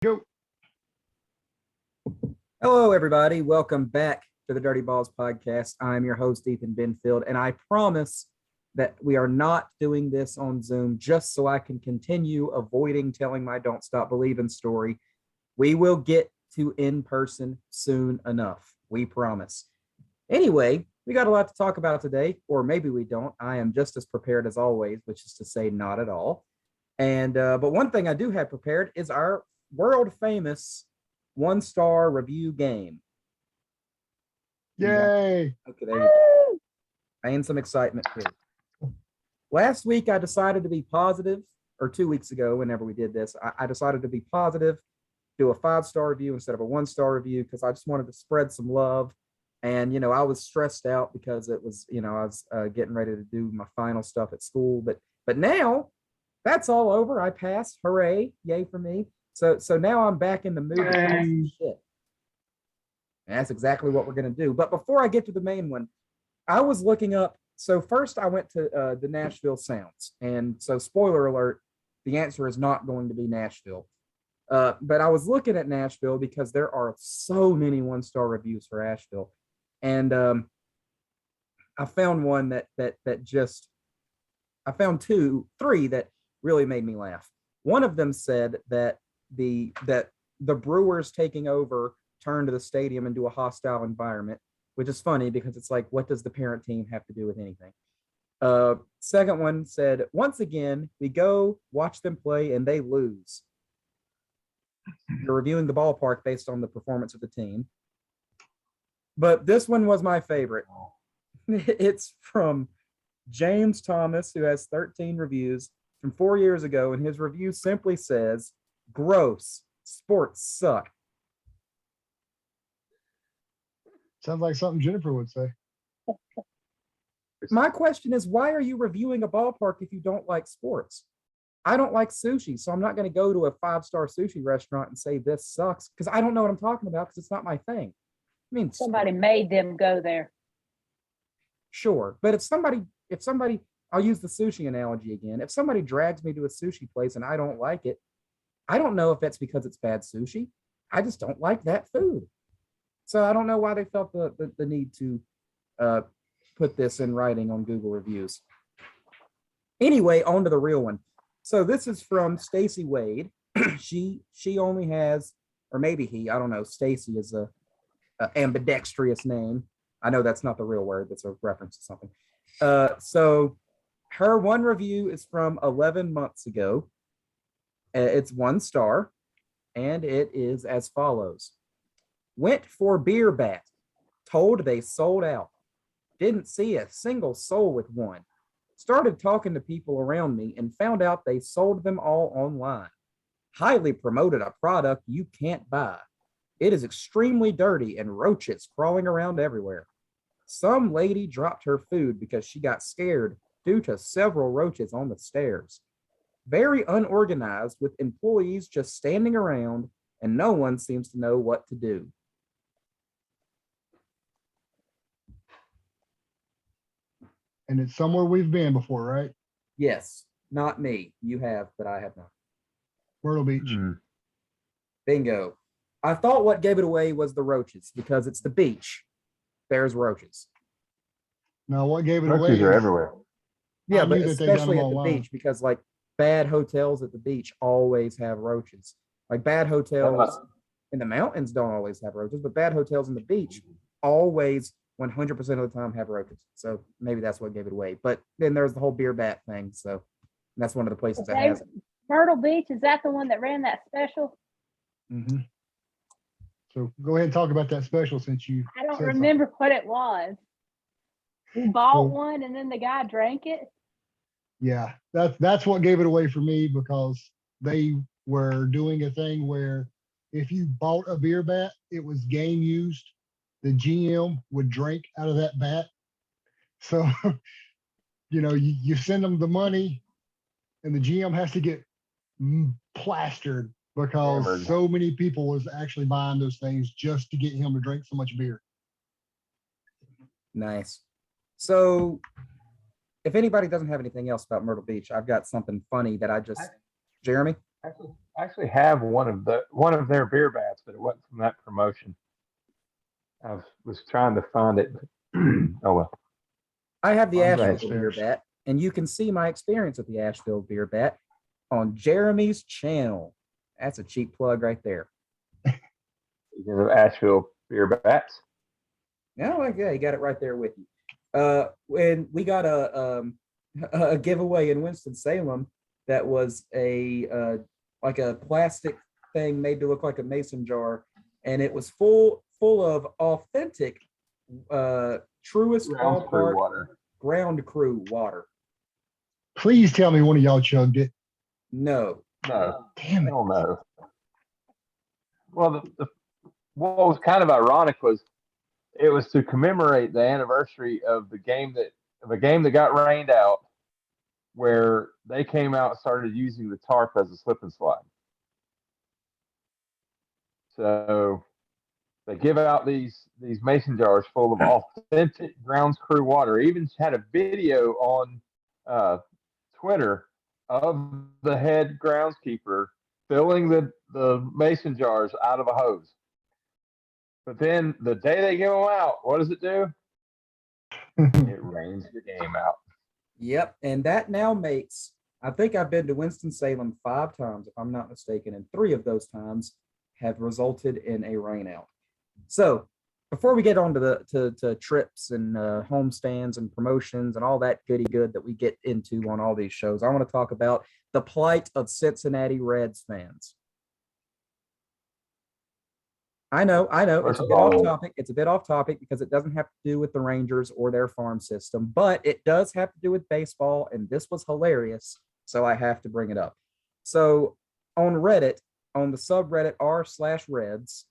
Go. Hello, everybody. Welcome back to the Dirty Balls podcast. I'm your host, Ethan Benfield, and I promise that we are not doing this on Zoom just so I can continue avoiding telling my Don't Stop Believing story. We will get to in person soon enough. We promise. Anyway, we got a lot to talk about today, or maybe we don't. I am just as prepared as always, which is to say, not at all. But one thing I do have prepared is our world famous 1-star review game. Yay. Okay, there you go. And some excitement too. Last week I decided to be positive, or 2 weeks ago, whenever we did this, I decided to be positive, do a 5-star review instead of a 1-star review because I just wanted to spread some love. And I was stressed out because it was, I was getting ready to do my final stuff at school. But now that's all over. I passed. Hooray! Yay for me. So now I'm back in the mood to talk some shit. And that's exactly what we're going to do. But before I get to the main one, I was looking up. So first I went to the Nashville Sounds. And so spoiler alert, the answer is not going to be Nashville. But I was looking at Nashville because there are so many 1-star reviews for Asheville. And I found one that just, I found three that really made me laugh. One of them said that the Brewers taking over turned the stadium into a hostile environment, which is funny because it's like, what does the parent team have to do with anything? Second one said, once again, we go watch them play and they lose. You're reviewing the ballpark based on the performance of the team. But this one was my favorite. It's from James Thomas, who has 13 reviews from 4 years ago, and his review simply says, gross, sports suck. Sounds like something Jennifer would say. My question is, why are you reviewing a ballpark if you don't like sports? I don't like sushi, so I'm not going to go to a 5-star sushi restaurant and say this sucks because I don't know what I'm talking about because it's not my thing. I mean, somebody made them go there. Sure, but if somebody, I'll use the sushi analogy again. If somebody drags me to a sushi place and I don't like it, I don't know if that's because it's bad sushi. I just don't like that food. So I don't know why they felt the need to put this in writing on Google reviews. Anyway, on to the real one. So this is from Stacy Wade. She only has, or maybe he, I don't know. Stacy is a ambidextrous name. I know that's not the real word. That's a reference to something. So her one review is from 11 months ago. It's 1 star, and it is as follows. Went for beer bat. Told they sold out. Didn't see a single soul with one. Started talking to people around me and found out they sold them all online. Highly promoted a product you can't buy. It is extremely dirty and roaches crawling around everywhere. Some lady dropped her food because she got scared due to several roaches on the stairs. Very unorganized with employees just standing around and no one seems to know what to do. And it's somewhere we've been before, right? Yes, not me. You have, but I have not. Myrtle Beach. Bingo. I thought what gave it away was the roaches because it's the beach. There's roaches. Now, what gave it Roaches away? are everywhere. Yeah, but that they got especially them at the online. beach because like bad hotels at the beach always have roaches. Like bad hotels in the mountains don't always have roaches, but bad hotels in the beach always 100% of the time have roaches. So maybe that's what gave it away. But then there's the whole beer bat thing. So that's one of the places that has it. Myrtle Beach, is that the one that ran that special? Mm-hmm. So go ahead and talk about that special since you. I don't remember what it was. We bought one and then the guy drank it. Yeah, that's what gave it away for me because they were doing a thing where if you bought a beer bat, it was game used. The GM would drink out of that bat. So, you send them the money and the GM has to get plastered because so many people was actually buying those things just to get him to drink so much beer. Nice. So if anybody doesn't have anything else about Myrtle Beach, I've got something funny that Jeremy? I actually have one of their beer bats, but it wasn't from that promotion. Was trying to find it. Oh well. I have the Mine's right Asheville beer upstairs. bat, and you can see my experience with the Asheville beer bat on Jeremy's channel. That's a cheap plug right there. Speaking of Asheville beer bats. No, yeah, you got it right there with you. When we got a giveaway in Winston Salem that was a like a plastic thing made to look like a mason jar, and it was full of authentic truest Ground Crew ballpark water. ground crew water. Please tell me one of y'all chugged it. No, No, Damn it. hell no. Well, what was kind of ironic was it was to commemorate the anniversary of the game that got rained out, where they came out and started using the tarp as a slip and slide. So they give out these mason jars full of authentic grounds crew water. Even had a video on Twitter of the head groundskeeper filling the mason jars out of a hose. But then the day they give them out, what does it do? It rains the game out. yep, and that now makes. I think I've been to Winston Salem 5 times, if I'm not mistaken, and 3 of those times have resulted in a rainout. So before we get on to to trips and homestands and promotions and all that goody good that we get into on all these shows, I want to talk about the plight of Cincinnati Reds fans. I know, it's a bit off topic. It's a bit off topic because it doesn't have to do with the Rangers or their farm system, but it does have to do with baseball, and this was hilarious, so I have to bring it up. So on Reddit, on the subreddit r/Reds,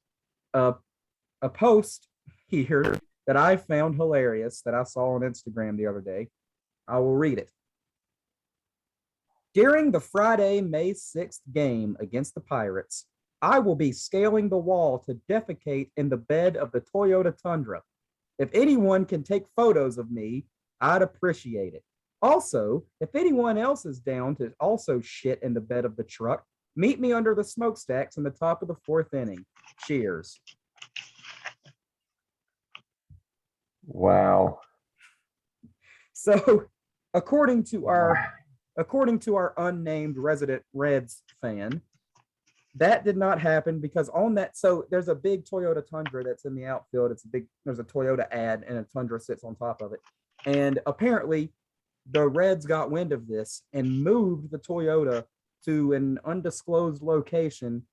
a post here that I found hilarious that I saw on Instagram the other day. I will read it. During the Friday, May 6th game against the Pirates, I will be scaling the wall to defecate in the bed of the Toyota Tundra. If anyone can take photos of me, I'd appreciate it. Also, if anyone else is down to also shit in the bed of the truck, meet me under the smokestacks in the top of the 4th inning. Cheers. Wow. So, according to our unnamed resident Reds fan, that did not happen because on that, so there's a big Toyota Tundra that's in the outfield. There's a Toyota ad and a Tundra sits on top of it. And apparently the Reds got wind of this and moved the Toyota to an undisclosed location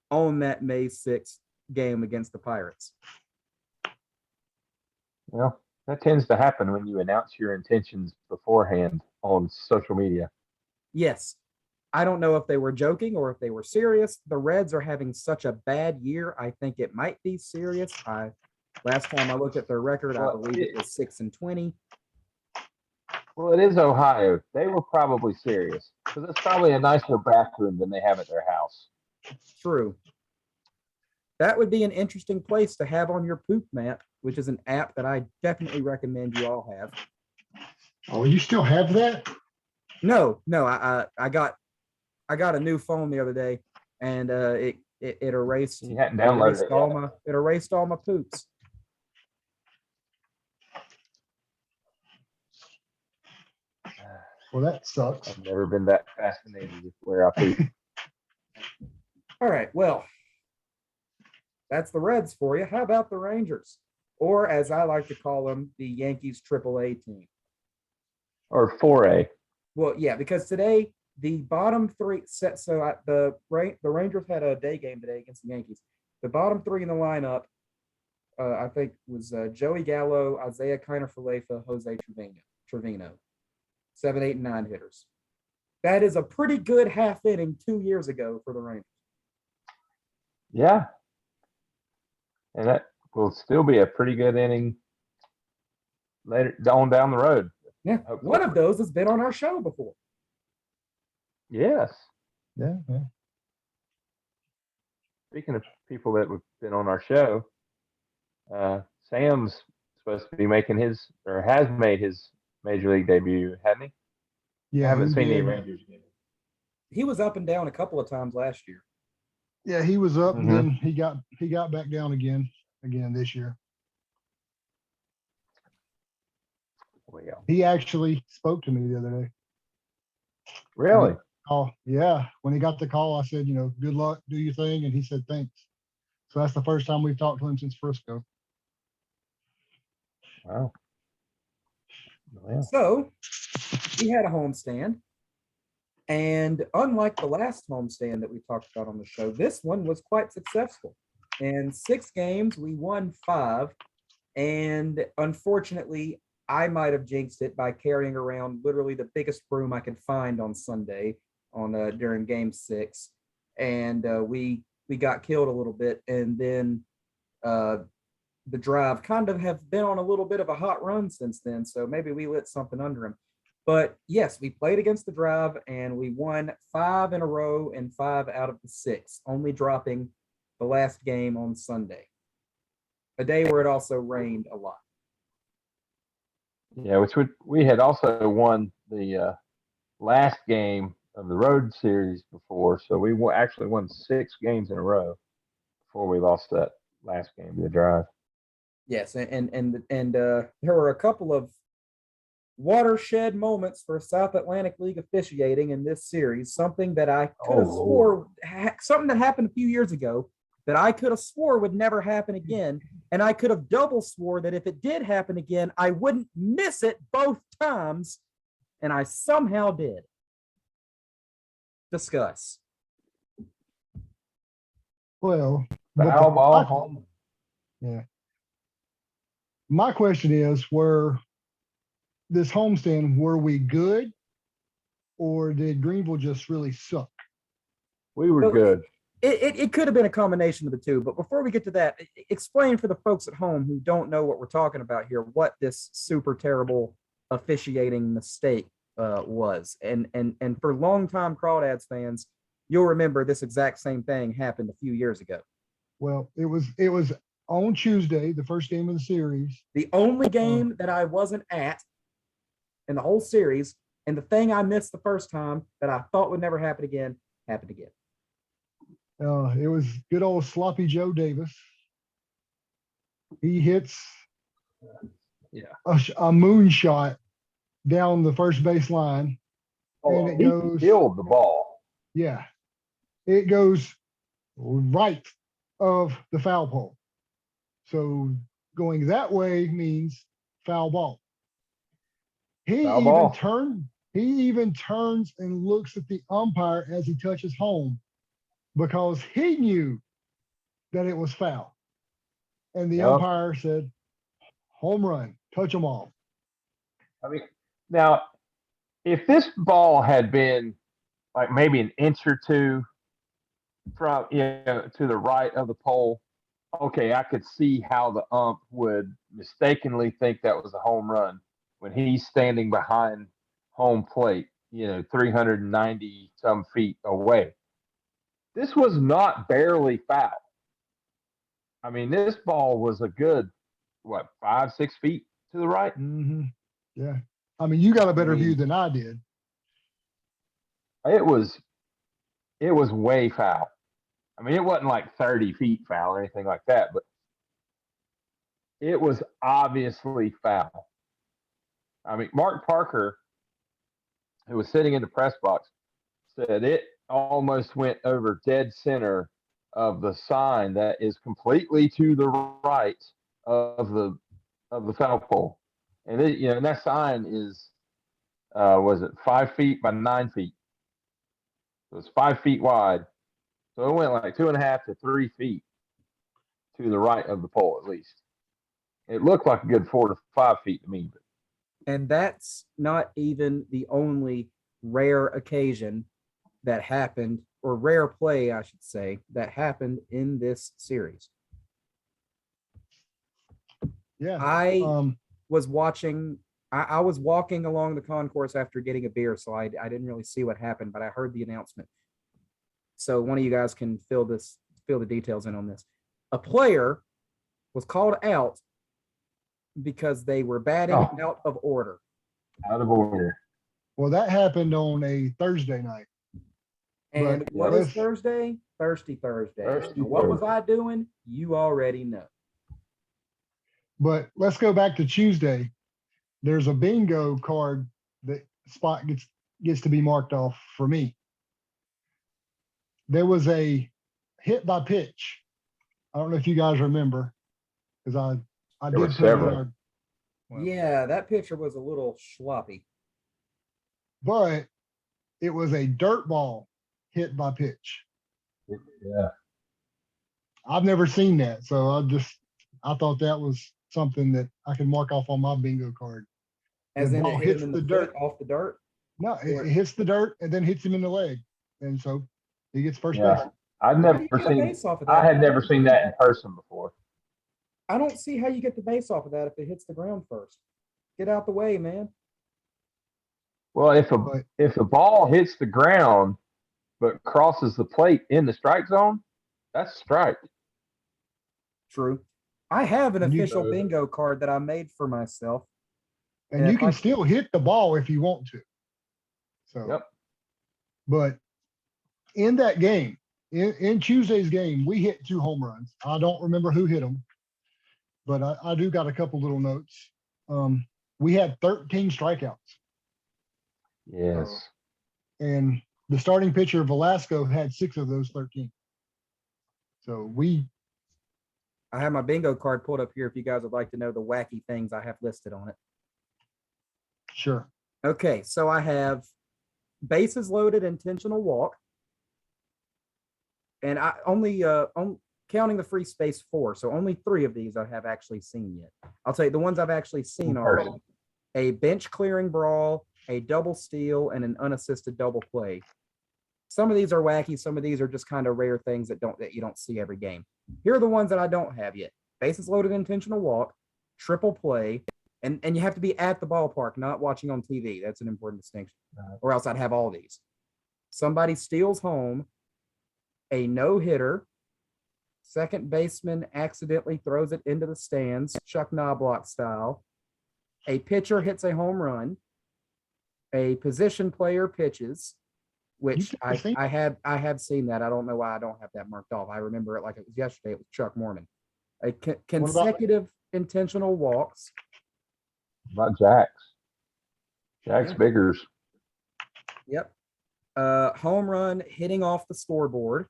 on that May 6th game against the Pirates. Well, that tends to happen when you announce your intentions beforehand on social media. Yes. I don't know if they were joking or if they were serious. The Reds are having such a bad year. I think it might be serious. Last time I looked at their record, I believe it was 6-20. Well, it is Ohio. They were probably serious because it's probably a nicer bathroom than they have at their house. True. That would be an interesting place to have on your poop map, which is an app that I definitely recommend you all have. Oh, you still have that? No, I got a new phone the other day, and it erased. You hadn't downloaded it erased all my poops. Well, that sucks. I've never been that fascinated with where I poop. All right, well, that's the Reds for you. How about the Rangers? Or as I like to call them, the Yankees AAA team. Or 4A. Well, yeah, because today the bottom 3 set. So the Rangers had a day game today against the Yankees. The bottom 3 in the lineup, I think, was Joey Gallo, Isaiah Kiner-Falefa, Jose Trevino. 7, 8, and 9 hitters. That is a pretty good half inning 2 years ago for the Rangers. Yeah. And that will still be a pretty good inning later on down the road. Yeah, hopefully. One of those has been on our show before. Yes. Yeah. Speaking of people that have been on our show, Sam's supposed to be making has made his major league debut, hadn't he? Yeah. I haven't he seen any did. Rangers games. he was up and down a couple of times last year. Yeah, he was up, and Mhm. then he got back down again this year. Well, He actually spoke to me the other day. really? Oh, yeah. When he got the call, I said, good luck, do your thing. And he said, thanks. So that's the first time we've talked to him since Frisco. Wow. Well, So he had a homestand. And unlike the last homestand that we talked about on the show, this one was quite successful. In 6 games, we won 5. And unfortunately, I might have jinxed it by carrying around literally the biggest broom I could find on Sunday during game 6. And we got killed a little bit. And then the Drive kind of have been on a little bit of a hot run since then. So maybe we lit something under them. But yes, we played against the Drive and we won 5 in a row and 5 out of the 6, only dropping the last game on Sunday, a day where it also rained a lot. yeah, we had also won the last game of the road series before, so we actually won 6 games in a row before we lost that last game of the Drive. Yes, and there were a couple of watershed moments for South Atlantic League officiating in this series. Something that I could have swore, something that happened a few years ago that I could have swore would never happen again, and I could have double swore that if it did happen again, I wouldn't miss it both times, and I somehow did. Discuss. Well, Foul ball home. yeah. My question is, were we good, or did Greenville just really suck? We were good. It could have been a combination of the two, but before we get to that, explain for the folks at home who don't know what we're talking about here, what this super terrible officiating mistake was. And for longtime Crawdads fans, you'll remember this exact same thing happened a few years ago. Well, it was on Tuesday, the first game of the series. The only game that I wasn't at in the whole series, and the thing I missed the first time that I thought would never happen again, happened again. It was good old sloppy Joe Davis. He hits a moonshot down the first base line. Oh, and it he killed the ball. Yeah. It goes right of the foul pole. So going that way means foul ball. He even turns and looks at the umpire as he touches home because he knew that it was foul. And the umpire said, home run, touch them all. I mean, now, if this ball had been like maybe an inch or two from to the right of the pole, okay, I could see how the ump would mistakenly think that was a home run when he's standing behind home plate, 390 some feet away. This was not barely foul. I mean, this ball was a good, 5-6 feet to the right? Mm-hmm. Yeah. I mean, you got a better view than I did. It was way foul. I mean, it wasn't like 30 feet foul or anything like that, but it was obviously foul. I mean, Mark Parker, who was sitting in the press box, said it almost went over dead center of the sign that is completely to the right of the foul pole. And and that sign is was it 5 feet by 9 feet? It was 5 feet wide. So it went like 2.5 to 3 feet to the right of the pole, at least. It looked like a good 4 to 5 feet to me. And that's not even the only rare occasion that happened, or rare play, I should say, that happened in this series. Yeah. I was watching, I was walking along the concourse after getting a beer, so I didn't really see what happened, but I heard the announcement. So one of you guys can fill the details in on this. A player was called out because they were batting out of order. Out of order. Well, that happened on a Thursday night. And But what is let's Thursday? Thirsty Thursday. Thirsty So what was Thursday. I doing? You already know. but let's go back to Tuesday. There's a bingo card that spot gets to be marked off for me. There was a hit by pitch. I don't know if you guys remember, because I There were did put it in several. our, well, Yeah, that picture was a little sloppy. but it was a dirt ball hit by pitch. Yeah. I've never seen that, so I thought that was something that I can mark off on my bingo card. As The in it ball hit hits him in the the dirt. foot off the dirt. No, it hits the dirt and then hits him in the leg, and so he gets first base. Yeah. I've How do you never get a seen. base off of I that? had never seen that in person before. I don't see how you get the base off of that if it hits the ground first. Get out the way, man. Well, But if a ball hits the ground but crosses the plate in the strike zone, that's a strike. True. I have an And you- official bingo card that I made for myself. and you if can I- still hit the ball if you want to. So, Yep. but in that game, in Tuesday's game, we hit 2 home runs. I don't remember who hit them, but I do got a couple little notes. We had 13 strikeouts, Yes. and the starting pitcher Velasco had 6 of those 13. So I have my bingo card pulled up here if you guys would like to know the wacky things I have listed on it. sure. Okay, so I have bases loaded, intentional walk. And I only counting the free space 4. So only 3 of these I have actually seen yet. I'll tell you the ones I've actually seen already. A bench clearing brawl, a double steal, and an unassisted double play. Some of these are wacky, some of these are just kind of rare things that you don't see every game. Here are the ones that I don't have yet. Bases loaded, intentional walk, triple play, and you have to be at the ballpark, not watching on TV. That's an important distinction. Or else I'd have all these. Somebody steals home, a no-hitter, second baseman accidentally throws it into the stands, Chuck Knobloch style, a pitcher hits a home run, a position player pitches, which never seen I have seen that. I don't know why I don't have that marked off. I remember it like it was yesterday. It was Chuck Mormon. A consecutive intentional walks. Not Jack's. Jack's Yeah. Biggers. Yep. Home run hitting off the scoreboard.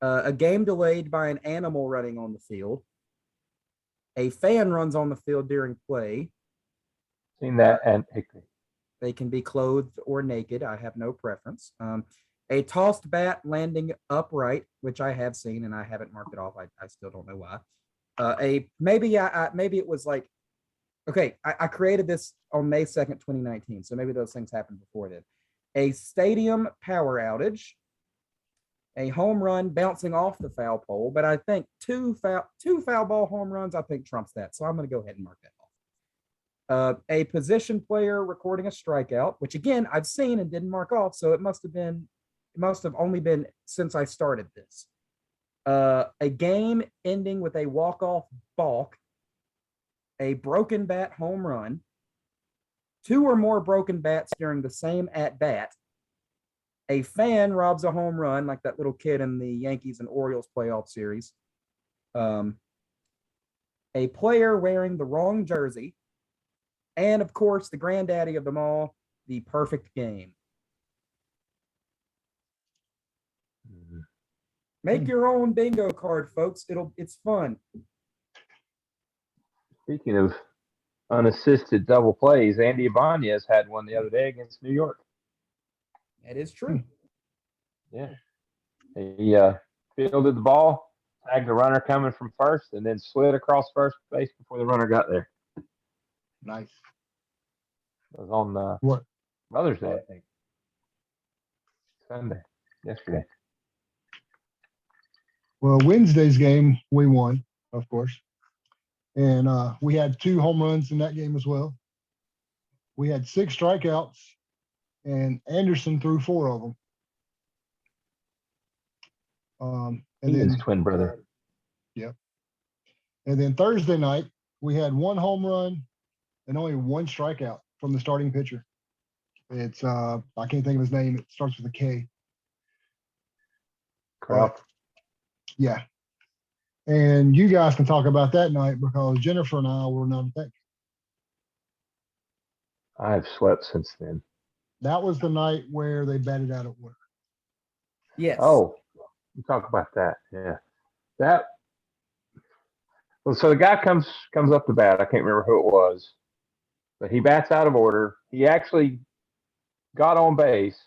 A game delayed by an animal running on the field. A fan runs on the field during play. Seen that and They can be clothed or naked. I have no preference. A tossed bat landing upright, which I have seen and I haven't marked it off. I still don't know why. Maybe it was like, okay, I created this on May 2nd, 2019. So maybe those things happened before then. A stadium power outage. A home run bouncing off the foul pole, but I think two foul ball home runs, I think trumps that. So I'm going to go ahead and mark that off. A position player recording a strikeout, which again, I've seen and didn't mark off. So it must have only been since I started this. A game ending with a walk-off balk, a broken bat home run, 2 or more broken bats during the same at-bat, a fan robs a home run like that little kid in the Yankees and Orioles playoff series. A player wearing the wrong jersey. And of course, the granddaddy of them all, the perfect game. Make your own bingo card, folks. It's fun. Speaking of unassisted double plays, Andy Ibanez had one the other day against New York. That is true. Yeah. He fielded the ball, tagged the runner coming from first, and then slid across first base before the runner got there. Nice. It was on What? Mother's Day, I think. Sunday, yesterday. Well, Wednesday's game, we won, of course. And we had 2 home runs in that game as well. We had 6 strikeouts, and Anderson threw 4 of them. And Ian's then twin brother. And then Thursday night, we had 1 home run and only 1 strikeout from the starting pitcher. It's I can't think of his name. It starts with a K. Correct. Yeah. And you guys can talk about that night because Jennifer and I were not at that. I've slept since then. That was the night where they batted out of order. Yes. Oh, we talk about that. Yeah. That well, so the guy comes up to bat. I can't remember who it was, but he bats out of order. He actually got on base,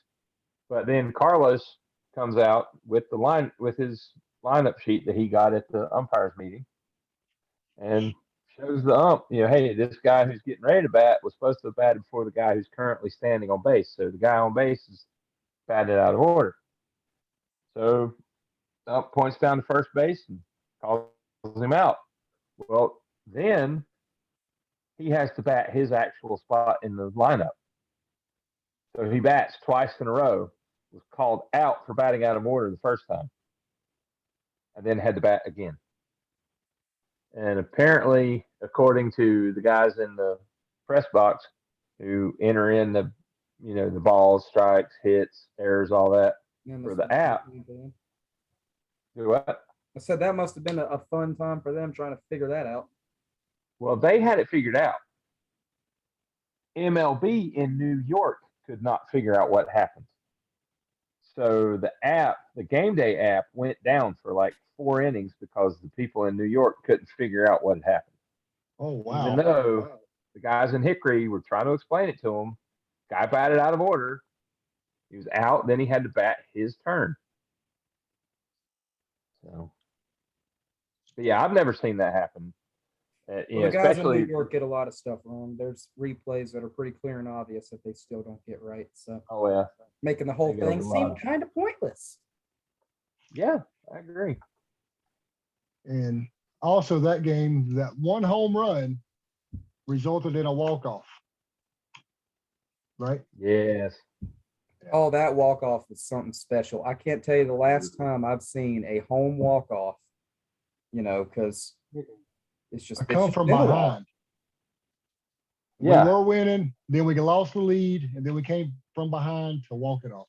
but then Carlos comes out with his lineup sheet that he got at the umpires meeting, and shows the ump, hey, this guy who's getting ready to bat was supposed to have batted before the guy who's currently standing on base. So the guy on base is batted out of order. So ump points down to first base and calls him out. Well, then he has to bat his actual spot in the lineup. So he bats twice in a row, was called out for batting out of order the first time, and then had to bat again. And apparently, according to the guys in the press box who enter in the balls, strikes, hits, errors, all that for the app. Do what? I said that must have been a fun time for them trying to figure that out. Well, they had it figured out. MLB in New York could not figure out what happened. So the game day app went down for like 4 innings because the people in New York couldn't figure out what had happened. Oh, wow. Even though the guys in Hickory were trying to explain it to him, guy batted out of order. He was out, then he had to bat his turn. So, but yeah, I've never seen that happen. Well, the guys especially in New York get a lot of stuff wrong. There's replays that are pretty clear and obvious that they still don't get right. So, oh yeah, making the whole They get thing a seem lot. kind of pointless. Yeah, I agree. And also that game, that one home run resulted in a walk-off. Right? Yes. Oh, that walk-off was something special. I can't tell you the last time I've seen a home walk-off, because it's just I come from been a while. behind. Yeah. We were winning, then we lost the lead, and then we came from behind to walk it off.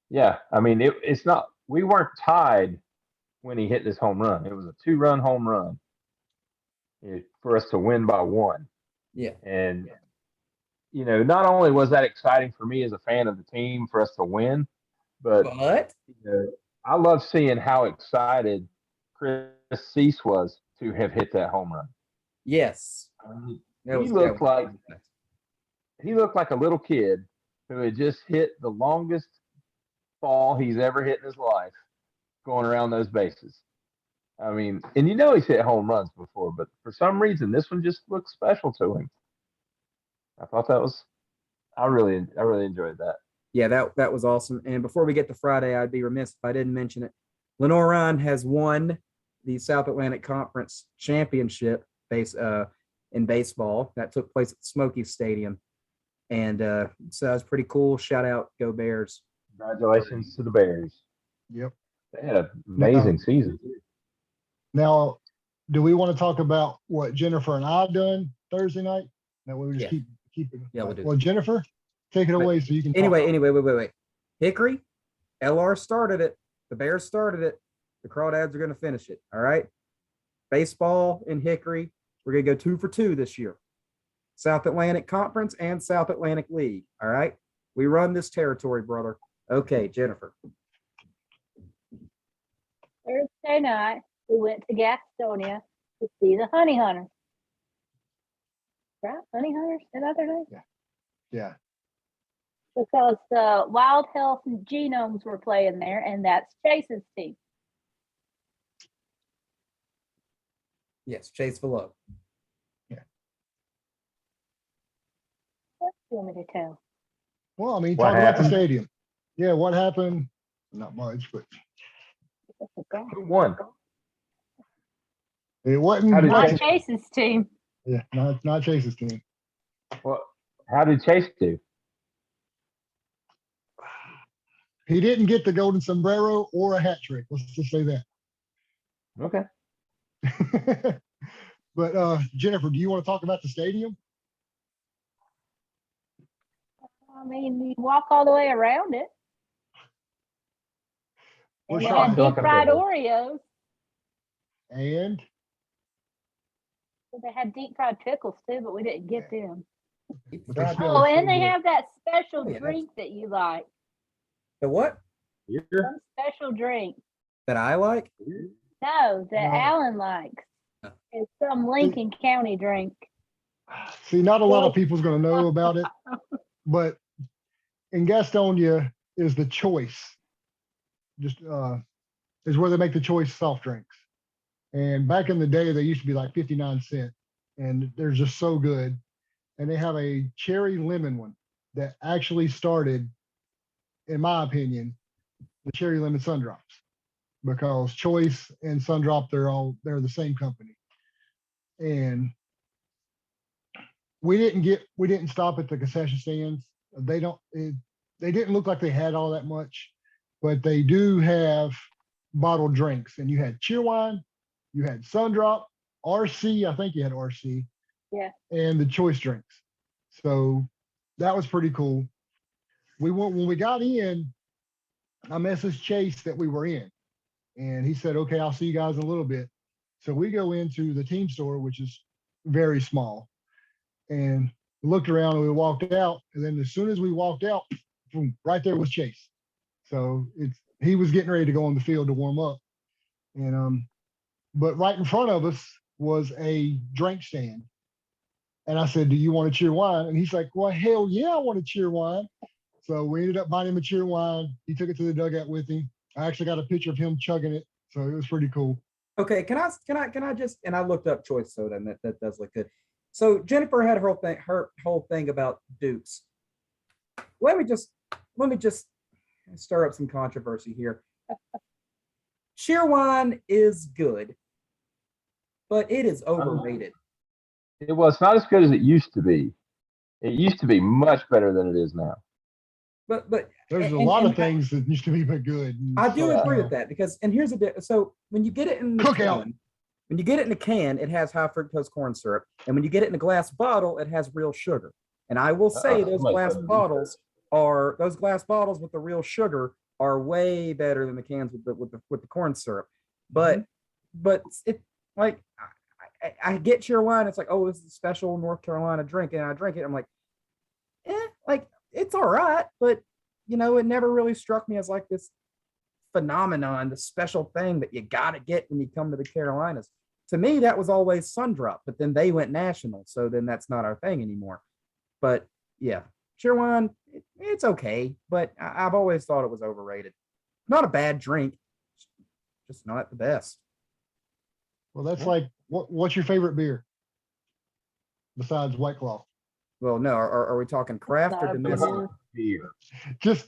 Yeah, I mean, it's not. We weren't tied when he hit this home run. It was a 2-run home run for us to win by 1. Yeah. And not only was that exciting for me as a fan of the team for us to win, but I love seeing how excited Chris Cease was to have hit that home run. Yes. He looked like a little kid who had just hit the longest ball he's ever hit in his life going around those bases. I mean, and he's hit home runs before, but for some reason this one just looked special to him. I thought I really enjoyed that. Yeah, that was awesome. And before we get to Friday, I'd be remiss if I didn't mention it. Lenore Ryan has won the South Atlantic Conference Championship in baseball. That took place at the Smokies Stadium. And so that was pretty cool. Shout out, go Bears. Congratulations to the Bears. Yep. They had an amazing season. Now, do we want to talk about what Jennifer and I done Thursday night? That way we just keep it. Yeah, we'll do. Well, Jennifer, take it away so you can. Anyway, wait. Hickory, LR started it. The Bears started it. The Crawdads are going to finish it. All right. Baseball in Hickory. We're going to go 2 for 2 this year. South Atlantic Conference and South Atlantic League. All right. We run this territory, brother. Okay, Jennifer. Thursday night, we went to Gastonia to see the honey hunters. Right? Honey hunters? Is that their name? Yeah. Because Wild Health and Genomes were playing there, and that's Chase's team. Yes, Chase below. What do you want me to tell? Well, I mean, What talk about the happened? stadium. Yeah, what happened? Not much, but Who won? it wasn't. How did Not Chase- Chase's team. Yeah, not Chase's team. Well, how did Chase do? He didn't get the golden sombrero or a hat trick. Let's just say that. Okay. But Jennifer, do you want to talk about the stadium? I mean, you walk all the way around it. We're And they trying had to deep look up fried there. Oreos. And But they had deep fried pickles too, but we didn't get them. but they Fried- smell Oh, so and they good. have that special Oh, yeah, drink that you like. The what Here. Some special drink. that I like? No, that No. Alan likes. It's some Lincoln County drink. See, not a lot of people's gonna know about it, but in Gastonia is the choice. Just is where they make the choice soft drinks. And back in the day, they used to be like 59 cents, and they're just so good. And they have a cherry lemon one that actually started, in my opinion, the cherry lemon sun drops, because Choice and Sundrop, they're the same company. And we didn't stop at the concession stands. They didn't look like they had all that much, but they do have bottled drinks. And you had Cheerwine, you had Sundrop, RC, I think you had RC. Yeah. And the choice drinks. So that was pretty cool. When we got in, I messaged Chase that we were in, and he said, okay, I'll see you guys in a little bit. So we go into the team store, which is very small, and looked around and we walked out. And then as soon as we walked out, boom, right there was Chase. So he was getting ready to go on the field to warm up. And but right in front of us was a drink stand. And I said, do you want to cheer wine? And he's like, well, hell yeah, I want to cheer wine. So we ended up buying him a cheer wine. He took it to the dugout with him. I actually got a picture of him chugging it. So it was pretty cool. Okay, can I just, and I looked up choice soda, and that does look good. So Jennifer had her whole thing about Dukes. Let me just stir up some controversy here. Cheerwine is good, but it is overrated. It's not as good as it used to be. It used to be much better than it is now. But There's a and- lot and of things that used to be but good. and I do so agree now- with that, because, and here's so when you get it in the Cookout. can, when you get it in a can, it has high fructose corn syrup, and when you get it in a glass bottle, it has real sugar. And I will say those glass bottles with the real sugar are way better than the cans with the corn syrup. But it, like, I get your wine. It's like, oh, this is a special North Carolina drink, and I drink it. I'm like, like, it's all right, but it never really struck me as like this phenomenon, the special thing that you got to get when you come to the Carolinas. To me, that was always Sundrop, but then they went national, so then that's not our thing anymore. But yeah, Cheerwine, it's okay, but I've always thought it was overrated. Not a bad drink, just not the best. Well, that's like, what's your favorite beer besides White Claw? Well, no, are we talking craft or Not a domestic? Beer. Just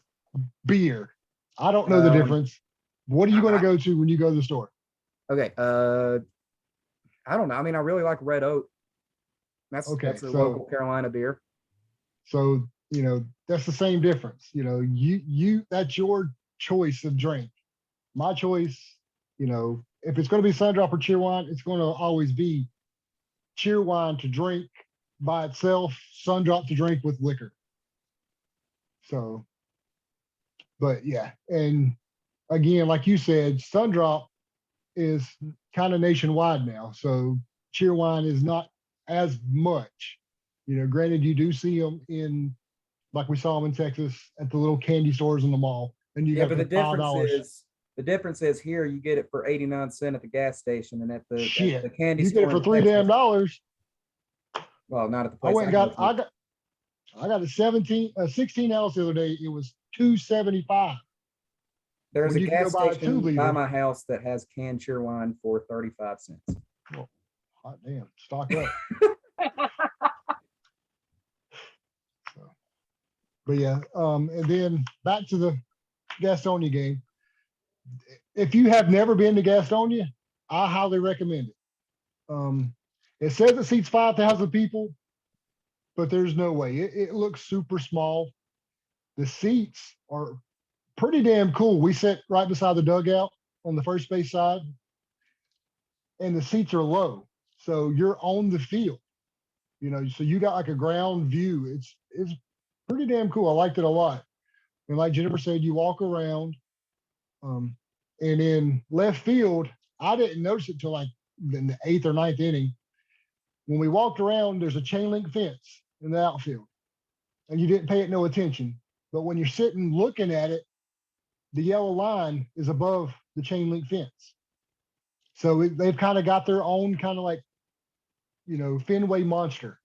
beer. I don't know the difference. What are you going to go to when you go to the store? Okay, I don't know. I mean, I really like Red Oak. That's a local Carolina beer. So, that's the same difference. That's your choice of drink. My choice, if it's going to be Sundrop or Cheerwine, it's going to always be Cheerwine to drink by itself, Sundrop to drink with liquor. So, but yeah. And again, like you said, Sundrop is kind of nationwide now. So Cheerwine is not as much. Granted, you do see them like we saw them in Texas at the little candy stores in the mall. And you Yeah, got but the $5. difference is here you get it for 89 cents at the gas station, and at the candy You store. get it for in $3 damn. Texas- Well, not at the I place. went and I got a 16 ounce the other day. It was $2.75. There's when a you can gas go buy a station 2 by liter. my house that has canned Cheerwine for 35 cents. Hot damn, stock up. But yeah, and then back to the Gastonia game. If you have never been to Gastonia, I highly recommend it. It says it seats 5,000 people, but there's no way. It looks super small. The seats are pretty damn cool. We sit right beside the dugout on the first base side, and the seats are low. So you're on the field, so you got like a ground view. It's pretty damn cool. I liked it a lot. And like Jennifer said, you walk around. And in left field, I didn't notice it till like in the 8th or 9th inning. When we walked around, there's a chain link fence in the outfield, and you didn't pay it no attention. But when you're sitting looking at it, the yellow line is above the chain link fence. So they've kind of got their own kind of like, Fenway monster.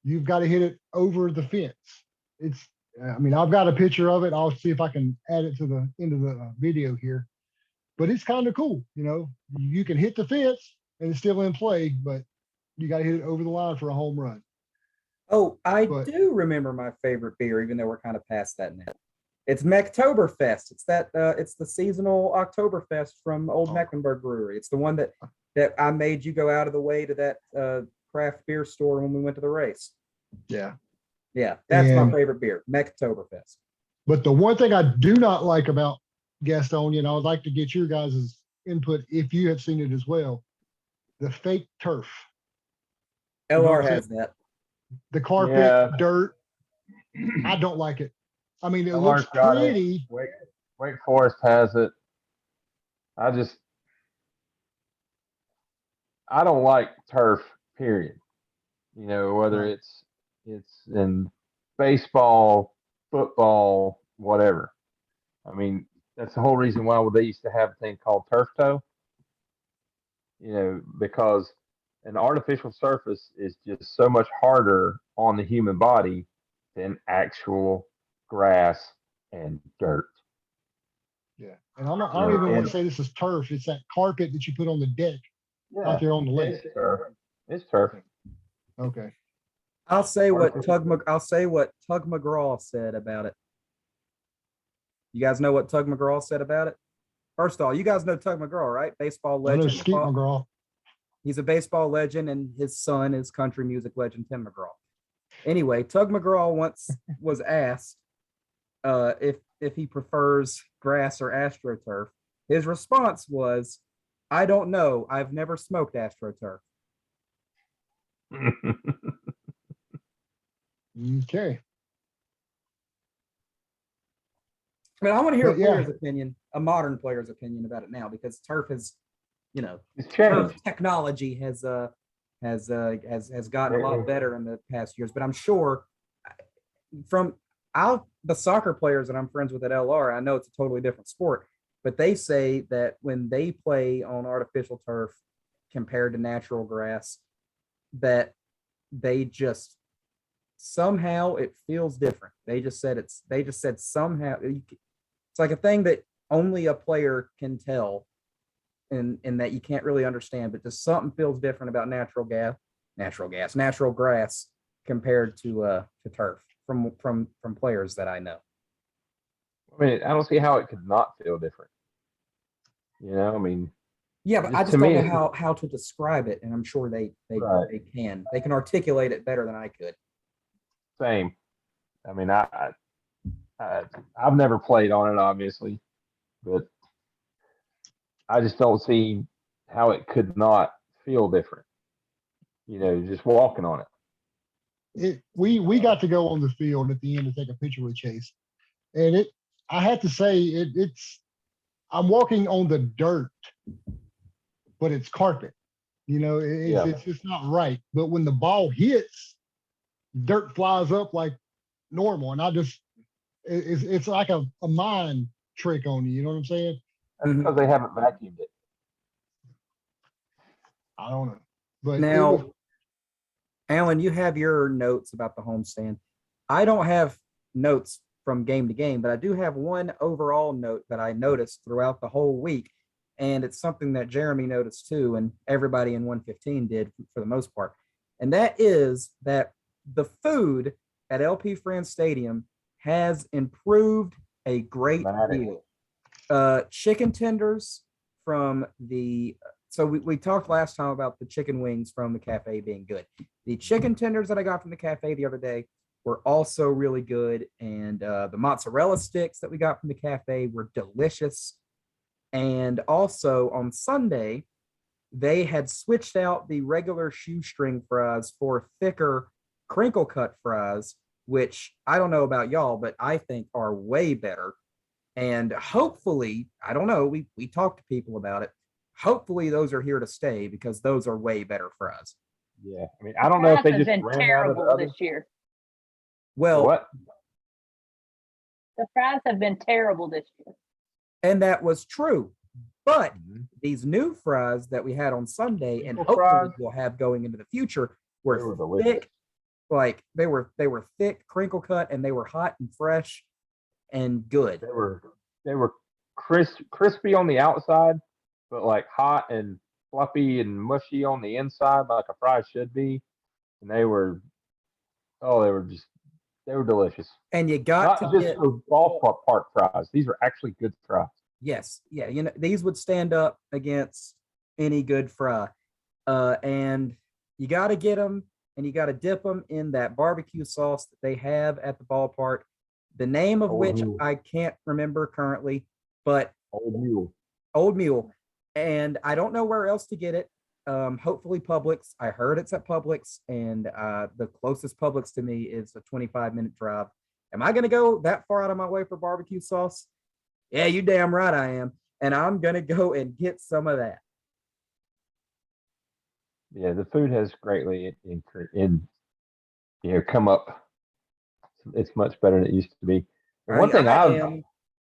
You've got to hit it over the fence. I've got a picture of it. I'll see if I can add it to the end of the video here. But it's kind of cool. You can hit the fence and it's still in play, but you got to hit it over the line for a home run. Oh, I do remember my favorite beer, even though we're kind of past that now. It's Mechtoberfest. It's the seasonal Oktoberfest from Old Mecklenburg Brewery. It's the one that I made you go out of the way to that craft beer store when we went to the race. Yeah. Yeah, that's my favorite beer, Mechtoberfest. But the one thing I do not like about Gastonia, and I would like to get your guys' input if you have seen it as well, the fake turf. LR has that. The carpet, dirt. I don't like it. I mean, it looks pretty. Wake Forest has it. I don't like turf, period. Whether it's in baseball, football, whatever. I mean, that's the whole reason why they used to have a thing called turf toe. Because an artificial surface is just so much harder on the human body than actual grass and dirt. Yeah. And I don't even want to say this is turf. It's that carpet that you put on the deck out there on the lake. It's turf. Okay. I'll say what Tug McGraw said about it. You guys know what Tug McGraw said about it? First of all, you guys know Tug McGraw, right? Baseball legend. I know Skeet McGraw. He's a baseball legend, and his son is country music legend Tim McGraw. Anyway, Tug McGraw once was asked if he prefers grass or AstroTurf. His response was, "I don't know. I've never smoked AstroTurf." Okay. I mean, I want to hear a player's opinion, a modern player's opinion about it now, because turf is, turf technology has gotten a lot better in the past years. But I'm sure the soccer players that I'm friends with at LR, I know it's a totally different sport, but they say that when they play on artificial turf compared to natural grass, that they just somehow it feels different. They just said somehow it's like a thing that only a player can tell, and that you can't really understand, but just something feels different about natural grass compared to turf from players that I know. I mean, I don't see how it could not feel different. I mean, yeah, but I just don't know how to describe it, and I'm sure they can articulate it better than I could. Same. I mean, I've never played on it, obviously, but I just don't see how it could not feel different. Just walking on it. We got to go on the field at the end to take a picture with Chase, and I have to say I'm walking on the dirt, but it's carpet. It's just not right. But when the ball hits, dirt flies up like normal, and it's like a mind trick on you. You know what I'm saying? That's because they haven't vacuumed it. I don't know. But now, Alan, you have your notes about the homestand. I don't have notes from game to game, but I do have one overall note that I noticed throughout the whole week. And it's something that Jeremy noticed too, and everybody in 115 did for the most part. And that is that the food at LP France Stadium has improved a great deal. Chicken tenders from so we talked last time about the chicken wings from the cafe being good. The chicken tenders that I got from the cafe the other day were also really good. And the mozzarella sticks that we got from the cafe were delicious. And also on Sunday, they had switched out the regular shoestring fries for thicker crinkle cut fries, which I don't know about y'all, but I think are way better. And hopefully, I don't know, we talked to people about it. Hopefully those are here to stay because those are way better fries. Yeah, I mean, I don't know if Fries they have just been ran out of the terrible other. this year. Well, What? The fries have been terrible this year. and that was true. But Mhm. these new fries that we had on Sunday and Pickle hopefully fries? we'll have going into the future They were were delicious. thick, like they were thick, crinkle cut, and they were hot and fresh and good. They were crispy on the outside, but like hot and fluffy and mushy on the inside, like a fry should be. And they were they were delicious. And you got Not to just get for ballpark fries. These were actually good fries. yes, yeah, these would stand up against any good fry. And you got to get them and you got to dip them in that barbecue sauce that they have at the ballpark, the name of Old which Mule. I can't remember currently, but Old Mule. Old Mule. And I don't know where else to get it. Hopefully Publix. I heard it's at Publix, and the closest Publix to me is a 25-minute drive. Am I going to go that far out of my way for barbecue sauce? Yeah, you damn right I am. And I'm going to go and get some of that. Yeah, the food has greatly come up. It's much better than it used to be. And one thing I I am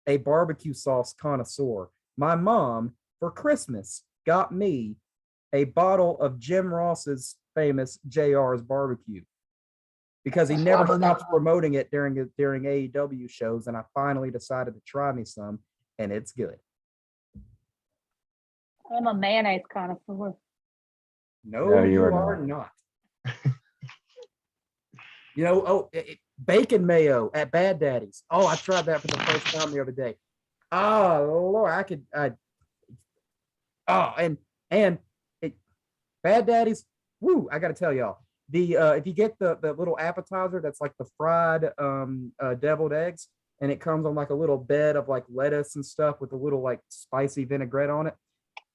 a barbecue sauce connoisseur. My mom for Christmas got me a bottle of Jim Ross's famous JR's barbecue because he never stops promoting it during AEW shows, and I finally decided to try me some, and it's good. I'm a mayonnaise connoisseur. No, you you are are not. Bacon mayo at Bad Daddy's. Oh, I tried that for the first time the other day. Oh Lord, Bad Daddy's. Woo! I got to tell y'all, if you get the little appetizer that's like the fried deviled eggs, and it comes on like a little bed of like lettuce and stuff with a little like spicy vinaigrette on it.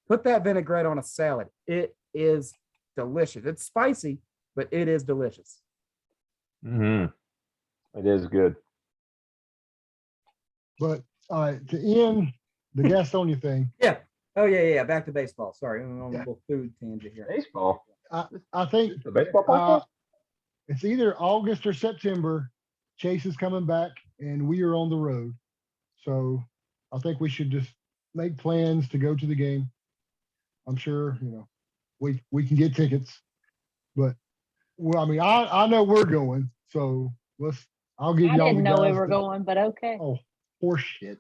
Put that vinaigrette on a salad. It is delicious. It's spicy, but it is delicious. Mhm. It is good. But to end the Gastonia thing, Yeah. Oh yeah. Back to baseball. Sorry, I'm on a Yeah. little food tangent here. Baseball. I think The baseball podcast? it's either August or September. Chase is coming back, and we are on the road. So I think we should just make plans to go to the game. I'm sure we can get tickets, but well, I mean, I know we're going, so I'll give I y'all didn't the know we guys were that- going, but okay. Oh, horse shit!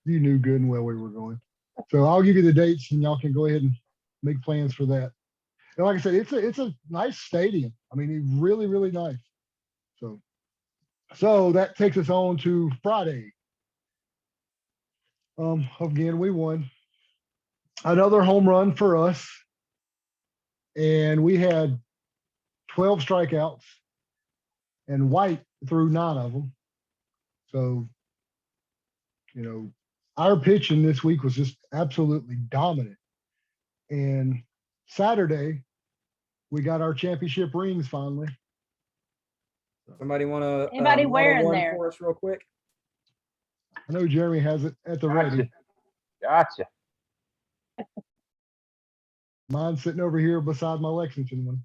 You knew good and well we were going, so I'll give you the dates, and y'all can go ahead and make plans for that. And like I said, it's a nice stadium. I mean, it's really really nice. So that takes us on to Friday. Again, we won another home run for us, and we had 12 strikeouts, and White threw 9 of them. So, our pitching this week was just absolutely dominant. And Saturday, we got our championship rings finally. Somebody want to Anybody wearing there? for us real quick? I know Jeremy has it at the ready. Gotcha. Mine's sitting over here beside my Lexington one.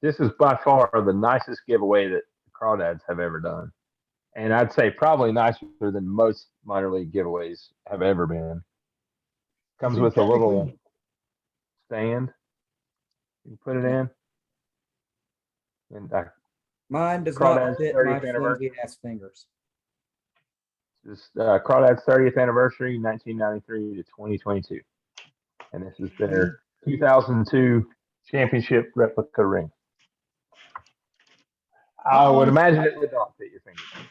This is by far the nicest giveaway that the Crawdads have ever done. And I'd say probably nicer than most minor league giveaways have ever been. Comes with a little stand. You put it in. And Mine does Crawdads not fit my 30th anniversary. flimsy ass fingers. This Crawdads 30th anniversary, 1993 to 2022. And this is their 2002 championship replica ring. I would imagine it would not fit your fingers.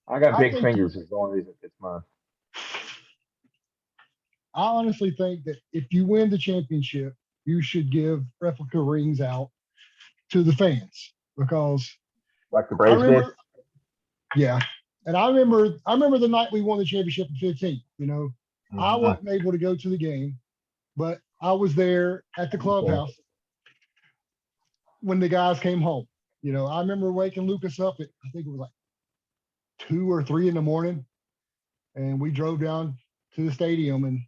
I got big fingers. Is the only reason it fits mine. I honestly think that if you win the championship, you should give replica rings out to the fans because Like the I Braves did. remember, yeah. And I remember the night we won the championship in 15, I wasn't able to go to the game, but I was there at the clubhouse when the guys came home. I remember waking Lucas up at, I think it was like 2 or 3 in the morning, and we drove down to the stadium, and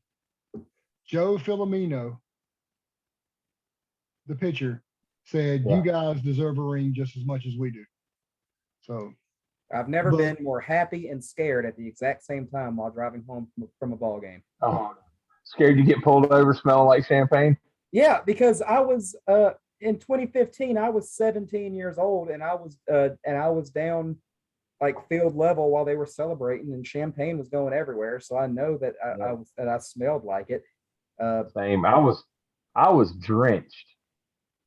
Joe Filomeno, the pitcher, said, Yeah. "You guys deserve a ring just as much as we do." So I've never But- been more happy and scared at the exact same time while driving home from a ball game. Oh, scared you get pulled over smelling like champagne? Yeah, because I was in 2015, I was 17 years old, and I was down like field level while they were celebrating, and champagne was going everywhere. So I know that I smelled like it. Same. I was drenched.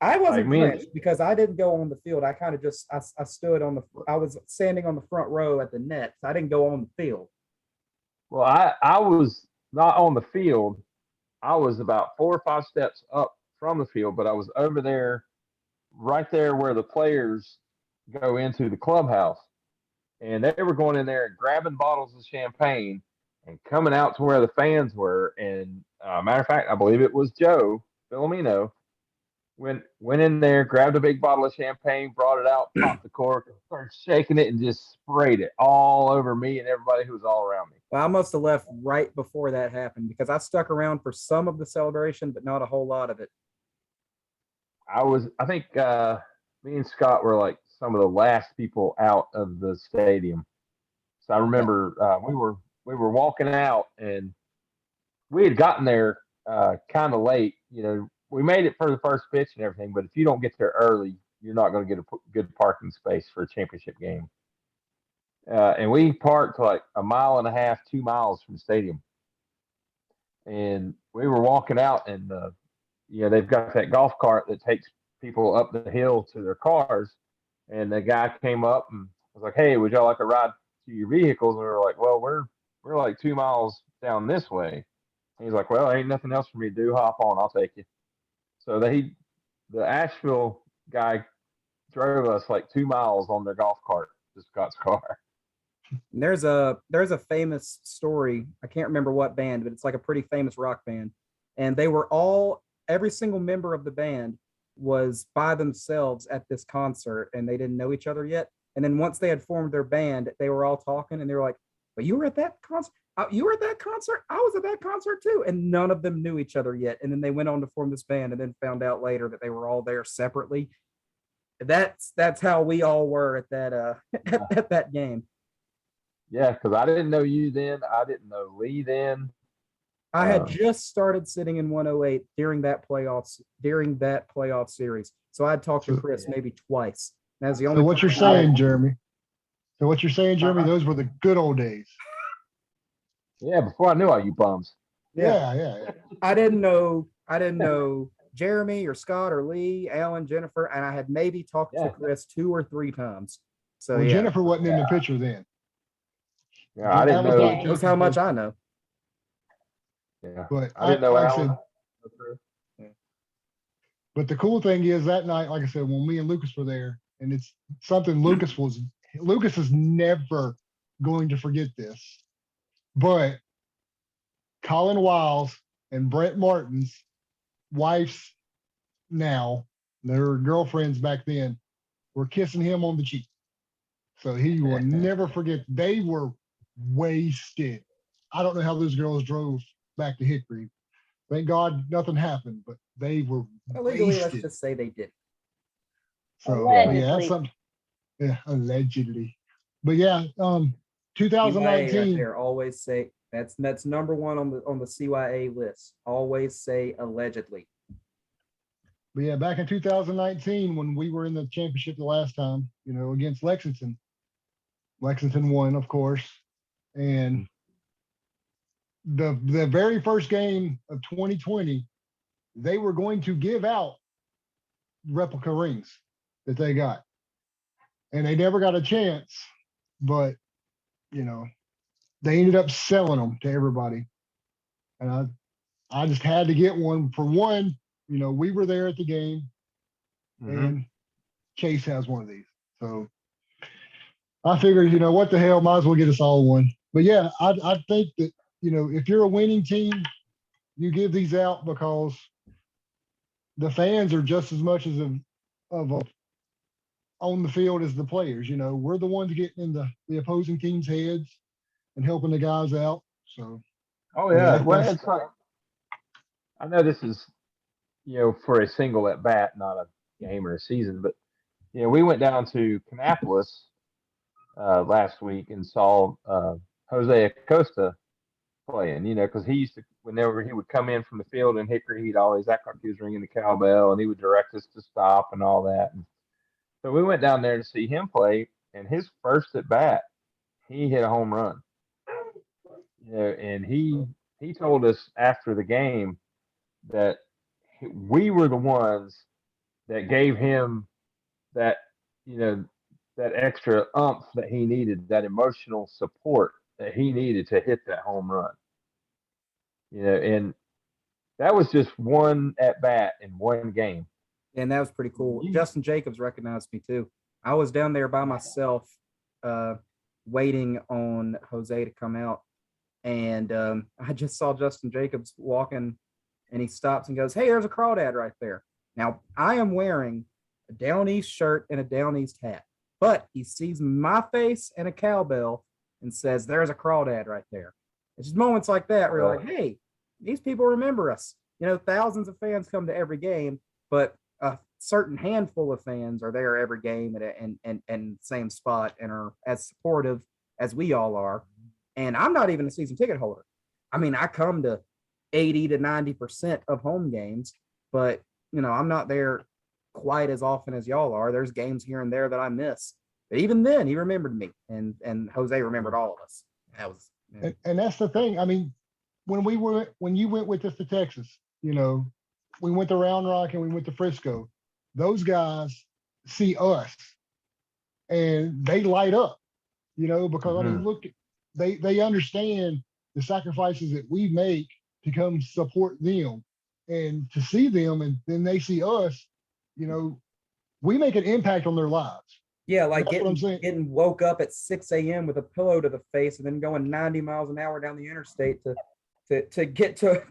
I wasn't Like me and- drenched because I didn't go on the field. I kind of just I stood on I was standing on the front row at the net. So I didn't go on the field. Well, I was not on the field. I was about 4 or 5 steps up from the field, but I was over there, right there where the players go into the clubhouse. And they were going in there and grabbing bottles of champagne and coming out to where the fans were. And matter of fact, I believe it was Joe Filomeno went in there, grabbed a big bottle of champagne, brought it out, popped the cork, started shaking it, and just sprayed it all over me and everybody who was all around me. Well, I must have left right before that happened because I stuck around for some of the celebration, but not a whole lot of it. I think me and Scott were like some of the last people out of the stadium. So I remember we were walking out, and we had gotten there kind of late. You know, we made it for the first pitch and everything, but if you don't get there early, you're not going to get a good parking space for a championship game. And we parked like a mile and a half, 2 miles from the stadium. And we were walking out, and they've got that golf cart that takes people up the hill to their cars. And the guy came up and was like, "Hey, would y'all like a ride to your vehicles?" And we were like, "Well, we're like 2 miles down this way." And he's like, "Well, ain't nothing else for me to do. Hop on, I'll take you." So the Asheville guy drove us like 2 miles on their golf cart to Scott's car. And there's a famous story. I can't remember what band, but it's like a pretty famous rock band. And they were every single member of the band was by themselves at this concert, and they didn't know each other yet. And then once they had formed their band, they were all talking, and they were like, "But you were at that concert? You were at that concert? I was at that concert too." And none of them knew each other yet. And then they went on to form this band, and then found out later that they were all there separately. That's how we all were at that at that game. Yeah, because I didn't know you then. I didn't know Lee then. I had just started sitting in 108 during that playoff series. So I had talked to Chris maybe twice. And that's the only So what you're saying, Jeremy? Those were the good old days. Yeah, before I knew all you bums. Yeah. I didn't know Jeremy or Scott or Lee, Alan, Jennifer, and I had maybe talked to Chris 2 or 3 times. So Well, yeah, Jennifer wasn't in the picture then. Yeah, I didn't That was know. not- that's how much I know. Yeah, But I didn't know like I Alan. said, but the cool thing is that night, like I said, when me and Lucas were there, and it's something Lucas is never going to forget this. But Colin Wiles and Brett Martin's wives now, their girlfriends back then, were kissing him on the cheek. So he will never forget. They were wasted. I don't know how those girls drove back to Hickory. Thank God nothing happened, but they were Illegally, let's wasted. just say they did. So yeah, that's Allegedly. something. Yeah, allegedly. But yeah, CYA 2019. right there. Always say that's number one on the CYA list. Always say allegedly. But yeah, back in 2019, when we were in the championship the last time, against Lexington. Lexington won, of course. And the very first game of 2020, they were going to give out replica rings that they got. And they never got a chance, but they ended up selling them to everybody. And I just had to get one. For one, we were there at the game, and Chase has one of these. So I figured, what the hell, might as well get us all one. But yeah, I think that, if you're a winning team, you give these out because the fans are just as much of a on the field as the players. We're the ones getting in the opposing team's heads and helping the guys out. So Oh yeah, yeah. Well, it's like I know this is for a single at bat, not a game or a season, but we went down to Kannapolis last week and saw Jose Acosta playing. Because he used to, whenever he would come in from the field in Hickory, he'd always act like he was ringing the cowbell, and he would direct us to stop and all that. And so we went down there to see him play, and his first at bat, he hit a home run. And he told us after the game that we were the ones that gave him that that extra umph that he needed, that emotional support that he needed to hit that home run. And that was just one at bat in one game. And that was pretty cool. Justin Jacobs recognized me too. I was down there by myself, waiting on Jose to come out. And I just saw Justin Jacobs walking, and he stops and goes, "Hey, there's a crawdad right there." Now, I am wearing a Down East shirt and a Down East hat, but he sees my face and a cowbell and says, "There's a crawdad right there." It's just moments like that where you're like, hey, these people remember us. Thousands of fans come to every game, but a certain handful of fans are there every game and same spot and are as supportive as we all are. And I'm not even a season ticket holder. I mean, I come to 80 to 90% of home games, but I'm not there quite as often as y'all are. There's games here and there that I miss. But even then, he remembered me, and Jose remembered all of us. That was, and that's the thing. I mean, when you went with us to Texas, we went to Round Rock and we went to Frisco. Those guys see us and they light up, because I mean, look, they understand the sacrifices that we make to come support them and to see them, and then they see us. We make an impact on their lives. Yeah, like getting woke up at 6 a.m. with a pillow to the face and then going 90 miles an hour down the interstate to get to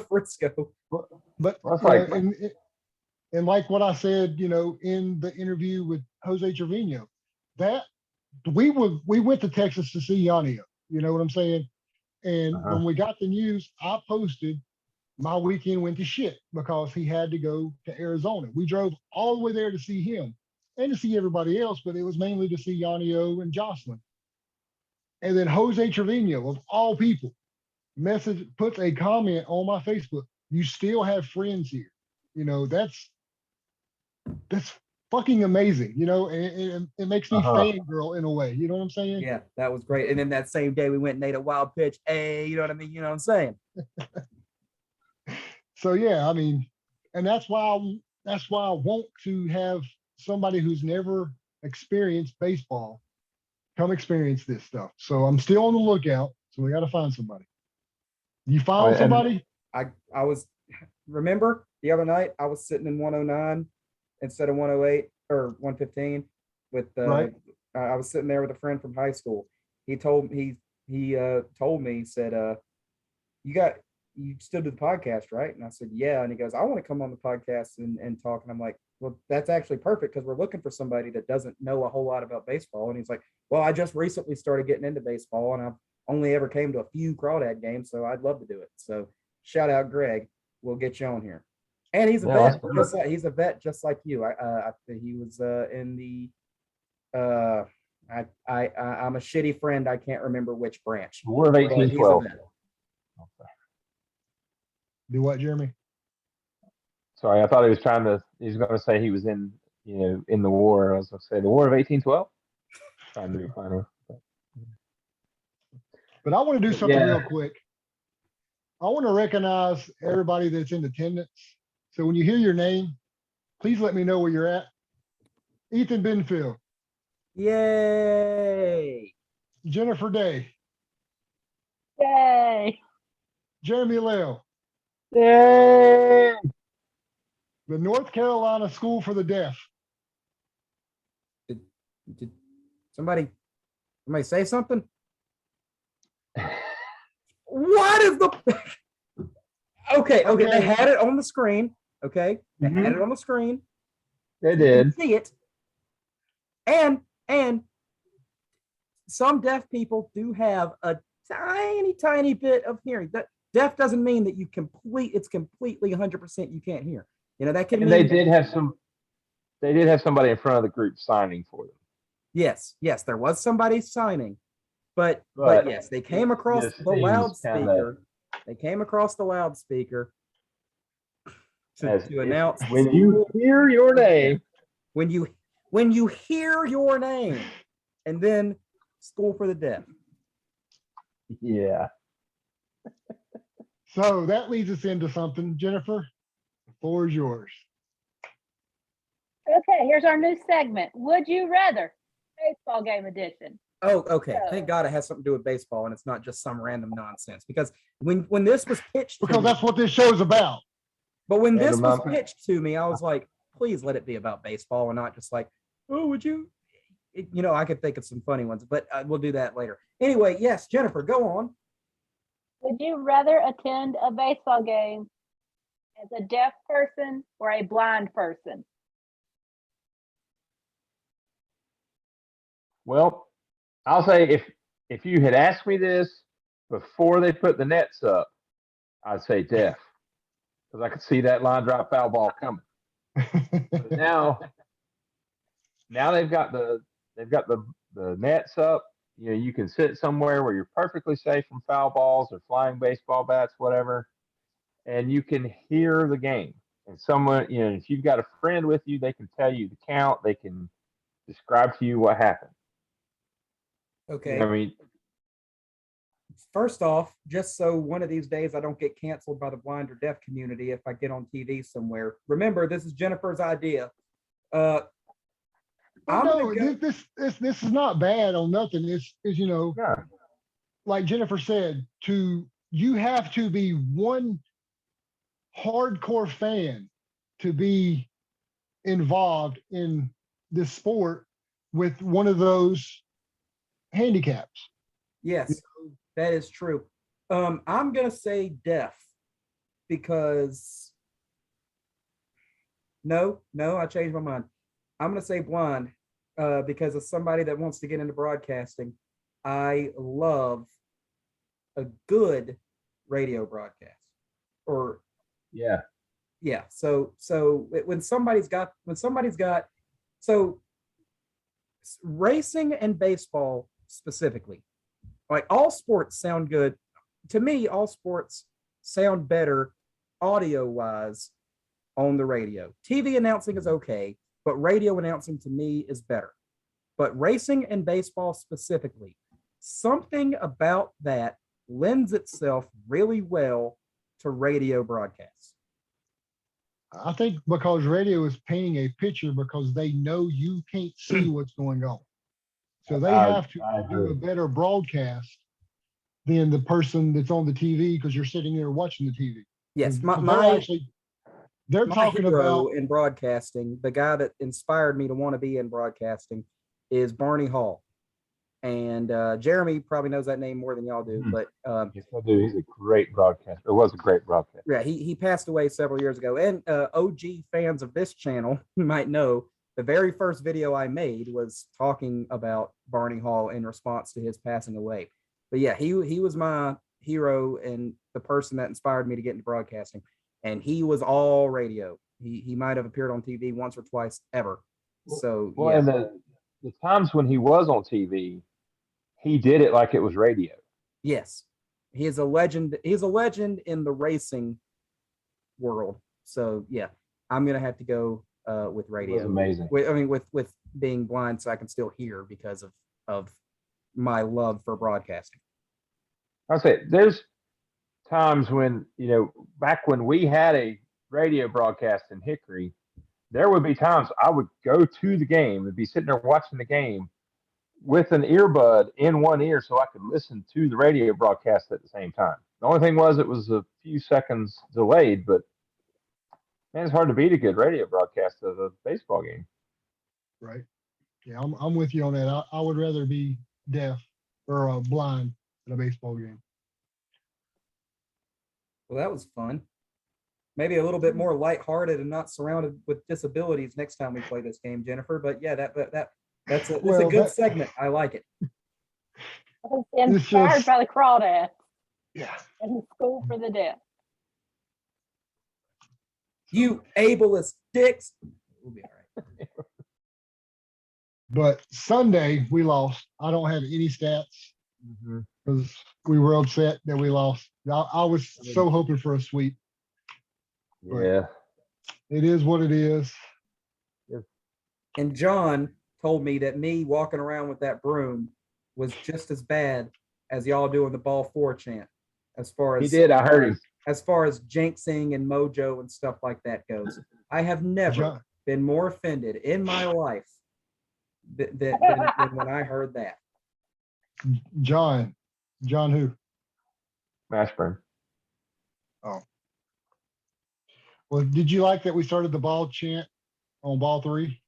Frisco. But and like what I said, in the interview with Jose Trevino, that we went to Texas to see Yanio. You know what I'm saying? And when we got the news, I posted my weekend went to shit because he had to go to Arizona. We drove all the way there to see him and to see everybody else, but it was mainly to see Yanio and Jocelyn. And then Jose Trevino, of all people, puts a comment on my Facebook. You still have friends here. That's fucking amazing. And it makes me fangirl in a way. You know what I'm saying? Yeah, that was great. And then that same day we went and ate a wild pitch. Hey, you know what I mean? You know what I'm saying? So yeah, I mean, and that's why I want to have somebody who's never experienced baseball come experience this stuff. So I'm still on the lookout. So we got to find somebody. You found somebody? I was, remember the other night I was sitting in 109 instead of 108 or 115 with right. I was sitting there with a friend from high school. He told me, he said, you still do the podcast, right? And I said, yeah. And he goes, I want to come on the podcast and talk. And I'm like, well, that's actually perfect because we're looking for somebody that doesn't know a whole lot about baseball. And he's like, well, I just recently started getting into baseball and I've only ever came to a few crawdad games, so I'd love to do it. So shout out Greg. We'll get you on here. And he's a vet. He's a vet just like you. He was in the I'm a shitty friend. I can't remember which branch. War of 1812. Do what, Jeremy? Sorry, I thought he was going to say he was in the war. I was going to say the War of 1812. Trying to be funny. But I want to do something real quick. I want to recognize everybody that's in attendance. So when you hear your name, please let me know where you're at. Ethan Benfield. Yay. Jennifer Day. Yay. Jeremy Leo. Yay! The North Carolina School for the Deaf. Did somebody say something? What is the okay, they had it on the screen. Okay. They had it on the screen. They did. See it. And some deaf people do have a tiny bit of hearing. That deaf doesn't mean that it's completely 100% you can't hear. You know, that can And mean they did have somebody in front of the group signing for them. yes, there was somebody signing, but But yes, they came across just the seems loudspeaker. They came across the loudspeaker to announce when you hear your name. when you hear your name, and then school for the deaf. Yeah. So that leads us into something. Jennifer, the floor is yours. Okay, here's our new segment. Would you rather? Baseball game edition. Oh, okay. Thank God it has something to do with baseball and it's not just some random nonsense. Because when this was pitched to Because me, that's what this show's about. but when this Random was nonsense. pitched to me, I was like, please let it be about baseball and not just like, oh, would you? You know, I could think of some funny ones, but we'll do that later. Anyway, yes, Jennifer, go on. Would you rather attend a baseball game as a deaf person or a blind person? Well, I'll say if you had asked me this before they put the nets up, I'd say deaf because I could see that line drive foul ball coming. But now they've got the nets up. You know, you can sit somewhere where you're perfectly safe from foul balls or flying baseball bats, whatever, and you can hear the game. And someone, you know, if you've got a friend with you, they can tell you the count. They can describe to you what happened. Okay. I mean, First off, just so one of these days I don't get canceled by the blind or deaf community if I get on TV somewhere. Remember, this is Jennifer's idea. I'm No, gonna go- this is not bad on nothing. It's you know, yeah, like Jennifer said, you have to be one hardcore fan to be involved in this sport with one of those handicaps. Yes, that is true. I'm gonna say deaf because no, I changed my mind. I'm gonna say blind because as somebody that wants to get into broadcasting, I love a good radio broadcast. Or yeah. yeah, so when somebody's got so racing and baseball specifically, like all sports sound good to me. All sports sound better audio wise on the radio. TV announcing is okay, but radio announcing to me is better. But racing and baseball specifically, something about that lends itself really well to radio broadcasts. I think because radio is painting a picture because they know you can't see what's going on. So they have to I do a agree. better broadcast than the person that's on the TV because you're sitting there watching the TV. Yes, They're my talking hero about in broadcasting, the guy that inspired me to want to be in broadcasting, is Barney Hall. And Jeremy probably knows that name more than y'all do, but Yes, I do. He's a great broadcaster. It was a great broadcaster. yeah, he passed away several years ago. And OG fans of this channel might know the very first video I made was talking about Barney Hall in response to his passing away. But yeah, he was my hero and the person that inspired me to get into broadcasting. And he was all radio. He might have appeared on TV once or twice ever. So Well, yeah. and the times when he was on TV, he did it like it was radio. Yes, he is a legend. He's a legend in the racing world. So yeah, I'm gonna have to go with radio. It was amazing. With being blind, so I can still hear because of my love for broadcasting. I say there's times when, you know, back when we had a radio broadcast in Hickory, there would be times I would go to the game and be sitting there watching the game with an earbud in one ear so I could listen to the radio broadcast at the same time. The only thing was it was a few seconds delayed, but man, it's hard to beat a good radio broadcast of a baseball game. right. Yeah, I'm with you on that. I would rather be deaf or blind at a baseball game. Well, that was fun. Maybe a little bit more lighthearted and not surrounded with disabilities next time we play this game, Jennifer. But yeah, That's a Well, good that- segment. I like it. Inspired just- by the crawdads Yeah. and the school for the deaf. You ableist dicks. We'll be all right. But Sunday we lost. I don't have any stats Mm-hmm. because we were upset that we lost. I was so hoping for a sweep. Yeah. It is what it is. And John told me that me walking around with that broom was just as bad as y'all doing the ball four chant. As far He as did. I heard him. as far as jinxing and mojo and stuff like that goes. I have never John, been more offended in my life than when I heard that. John who? Mashburn. Well, did you like that we started the ball chant on ball 3?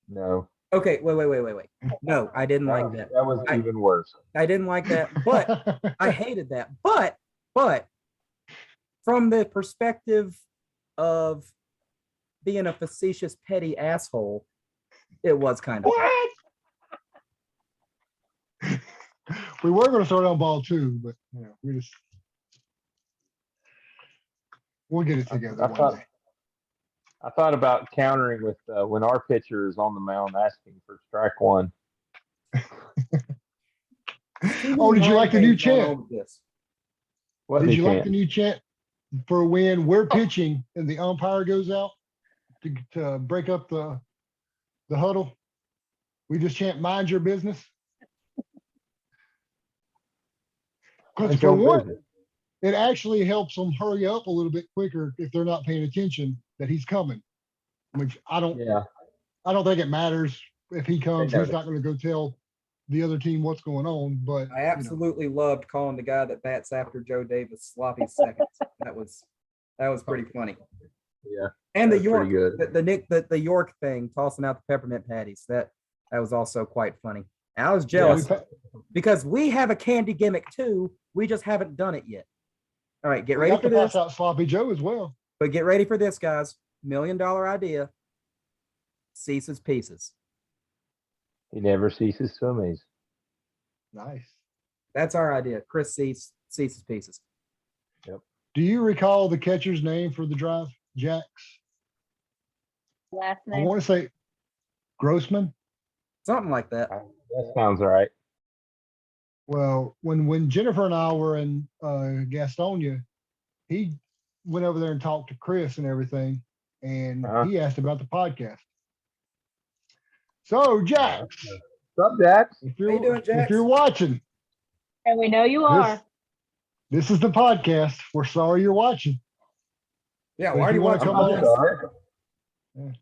No. Okay, wait. No, I didn't like that. That was I- even worse. I didn't like that, but I hated that. But from the perspective of being a facetious, petty asshole, it was kind of What? We were going to start on ball 2, but we'll get it together I one thought- day. I thought about countering with when our pitcher is on the mound asking for strike one. Oh, did you like the new chant? What Did new you like chant? the new chant for when we're pitching and the umpire goes out to break up the huddle? We just chant "Mind your business." Because Mind for your one, business. it actually helps them hurry up a little bit quicker if they're not paying attention that he's coming. Which I don't think it matters if he comes. know He's that. not going to go tell the other team what's going on. But I absolutely loved calling the guy that bats after Joe Davis sloppy seconds. That was pretty funny. Yeah. And the That's pretty York, good. the York thing, tossing out the peppermint patties. That was also quite funny. And I was Yeah, jealous because we have a candy gimmick too. We just haven't done it yet. All right, get we ready got for to pass this. out Sloppy Joe as well. But get ready for this, guys. $1 million idea. Ceases pieces. He never ceases to amaze. Nice. That's our idea. Chris ceases pieces. Do you recall the catcher's name for the drive? Jax. Last I name. want to say Grossman. Something like that. That sounds right. Well, when Jennifer and I were in Gastonia, he went over there and talked to Chris and everything, and Uh-huh. he asked about the podcast. So, Jax, What's up, Jax? if How you doing, if Jax? you're watching, And we know you are. this is the podcast. We're sorry you're watching. Yeah, But why if are you you wanna watching come on- this? sorry.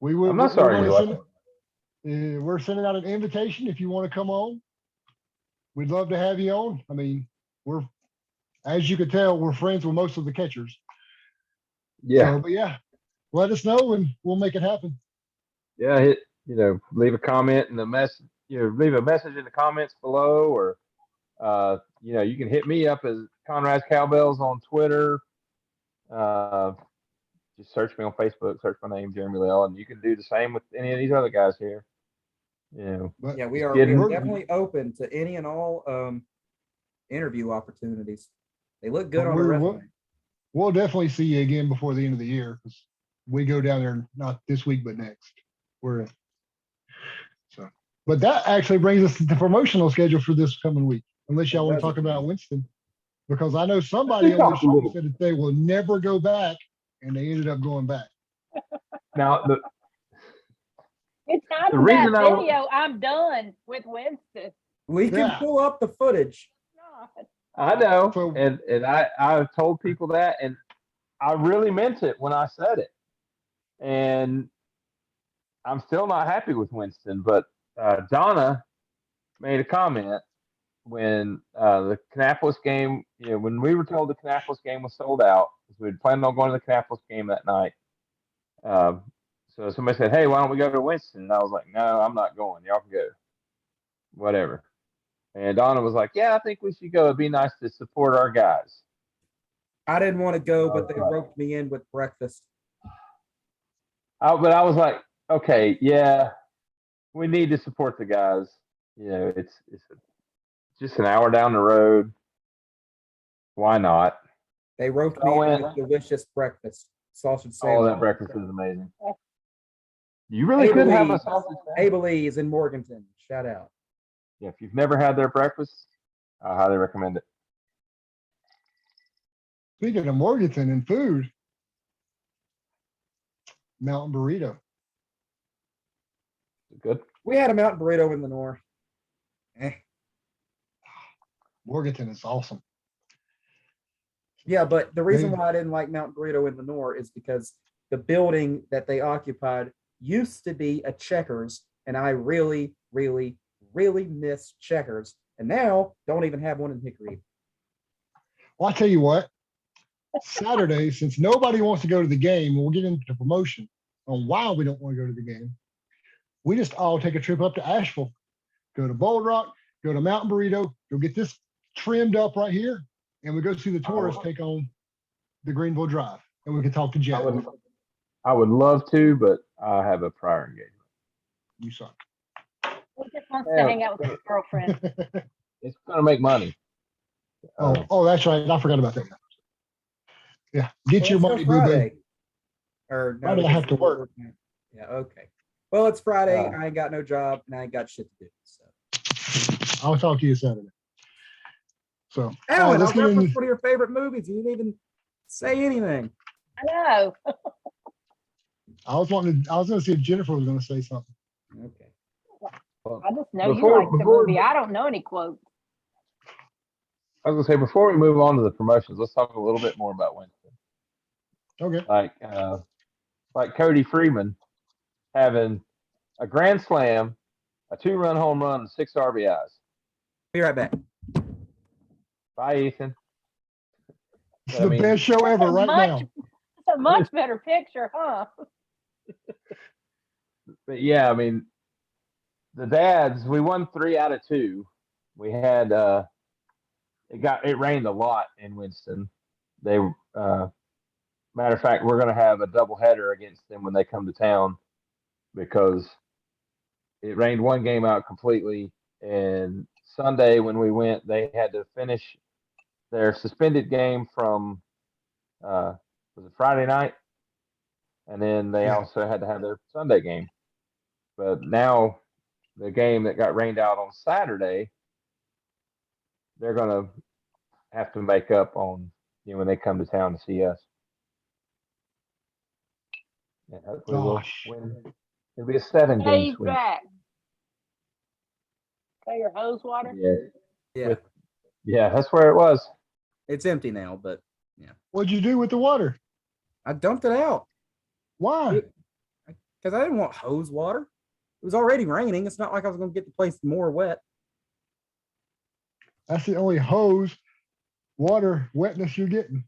We would. I'm not sorry you're watching. We're sending out an invitation if you want to come on. We'd love to have you on. I mean, as you can tell, we're friends with most of the catchers. Yeah. So, but yeah, let us know and we'll make it happen. Yeah. Leave a comment in the message. Leave a message in the comments below, or you can hit me up as Conrad's Cowbells on Twitter. Just search me on Facebook, search my name, Jeremy Lell, and you can do the same with any of these other guys here. But Yeah, we are Getting- definitely open to any and all interview opportunities. They look good But on the we're- resume. we'll definitely see you again before the end of the year because we go down there not this week but next. But that actually brings us to the promotional schedule for this coming week. Unless y'all want to talk about Winston, because I know somebody on the talk a show little. said that they will never go back, and they ended up going back. Now, It's time The for reason that I- video. I'm done with Winston. We can Yeah. pull up the footage. God. I know, So- and I've told people that, and I really meant it when I said it. And I'm still not happy with Winston, but Donna made a comment when the Kannapolis game, when we were told the Kannapolis game was sold out, because we had planned on going to the Kannapolis game that night. So somebody said, "Hey, why don't we go to Winston?" And I was like, "No, I'm not going. Y'all can go. Whatever." And Donna was like, "Yeah, I think we should go. It'd be nice to support our guys." I didn't want to go, but they roped me in with breakfast. But I was like, okay, yeah, we need to support the guys. You know, it's just an hour down the road. Why not? They roped Oh, me yeah. in with delicious breakfast, sausage Oh, sandwich. that breakfast is amazing. You really could have a sausage sandwich. Abel is in Morganton. Shout out. Yeah, if you've never had their breakfast, I highly recommend it. Speaking of Morganton and food, mountain burrito. Good. We had a mountain burrito in the north. Morganton is awesome. Yeah, but the reason They- why I didn't like Mountain Burrito in the north is because the building that they occupied used to be a Checkers, and I really, really, really miss Checkers. And now don't even have one in Hickory. Well, I'll tell you what, Saturday, since nobody wants to go to the game, and we'll get into the promotion on why we don't want to go to the game, we just all take a trip up to Asheville, go to Bold Rock, go to Mountain Burrito, go get this trimmed up right here, and we go see the tourists take on the Greenville Drive, and we can talk to Jack. I would love to, but I have a prior engagement. You suck. He just wants Yeah. to hang out with his girlfriend. It's going to make money. Oh, that's right. I forgot about that. Yeah, get Well, your let's go money, boo boo. Friday. Or Why do I have to work? Yeah, okay. Well, it's Friday. Uh, I ain't got no job and I ain't got shit to do. So I'll talk to you Saturday. So, all right, Alan, I let's was get referenced into. one of your favorite movies. You didn't even say anything. I know. I was going to see if Jennifer was going to say something. Okay. I just know Before- you like the before- movie. I don't know any quotes. I was going to say, before we move on to the promotions, let's talk a little bit more about Winston. Okay. Like Cody Freeman having a grand slam, a 2-run home run, and 6 RBIs. Be right back. Bye, Ethan. It's But, I the mean- best show ever right now. It's a much better picture, huh? But yeah, I mean, the dads, we won 3 out of 2. We had it rained a lot in Winston. They matter of fact, we're going to have a doubleheader against them when they come to town because it rained one game out completely. And Sunday when we went, they had to finish their suspended game from was it Friday night, and then they Yeah. also had to have their Sunday game. But now the game that got rained out on Saturday, they're going to have to make up on when they come to town to see us. And hopefully Gosh. we'll win. It'll be a 7-game Hey, swing. Jack. Got your hose water? Yeah, Yeah, yeah, that's where it was. it's empty now, but What'd you do with the water? I dumped it out Why? because I didn't want hose water. It was already raining. It's not like I was going to get the place more wet. That's the only hose water wetness you're getting.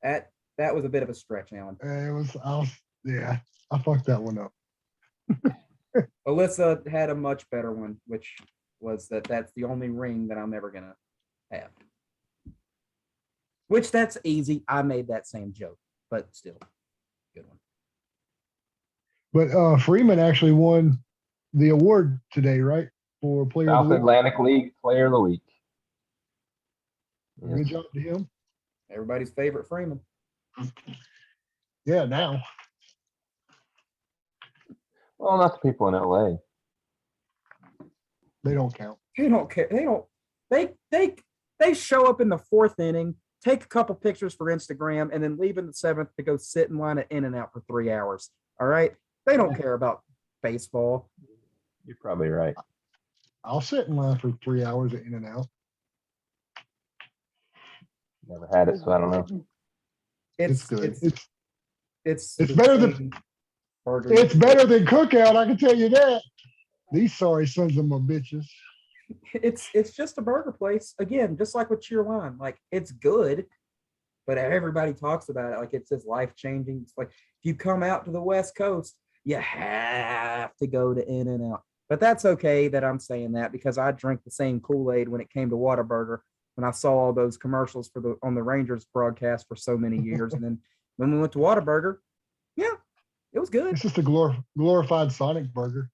That was a bit of a stretch, Alan. Yeah, I fucked that one up. Alyssa had a much better one, which was that's the only ring that I'm ever gonna have. Which that's easy. I made that same joke, but still, good one. But Freeman actually won the award today, right? For player of South the week. Atlantic League Player of the Week. Good job to him. Everybody's favorite Freeman. Yeah, now. Well, not the people in LA. They don't count. They don't care. They show up in the 4th inning, take a couple pictures for Instagram, and then leave in the 7th to go sit in line at In-N-Out for 3 hours. All right. They don't care about baseball. You're probably right. I'll sit in line for 3 hours at In-N-Out. Never had it, so I don't know. It's good. It's It's the better than- same burger. It's better than Cookout, I can tell you that. These sorry sons of my bitches. It's just a burger place. Again, just like with Cheer Line. Like, it's good, but everybody talks about it like it's just life-changing. It's like, if you come out to the West Coast, you have to go to In-N-Out. But that's okay that I'm saying that because I drank the same Kool-Aid when it came to Whataburger when I saw all those commercials on the Rangers broadcast for so many years. And then when we went to Whataburger, yeah, it was good. It's just a glorified Sonic burger.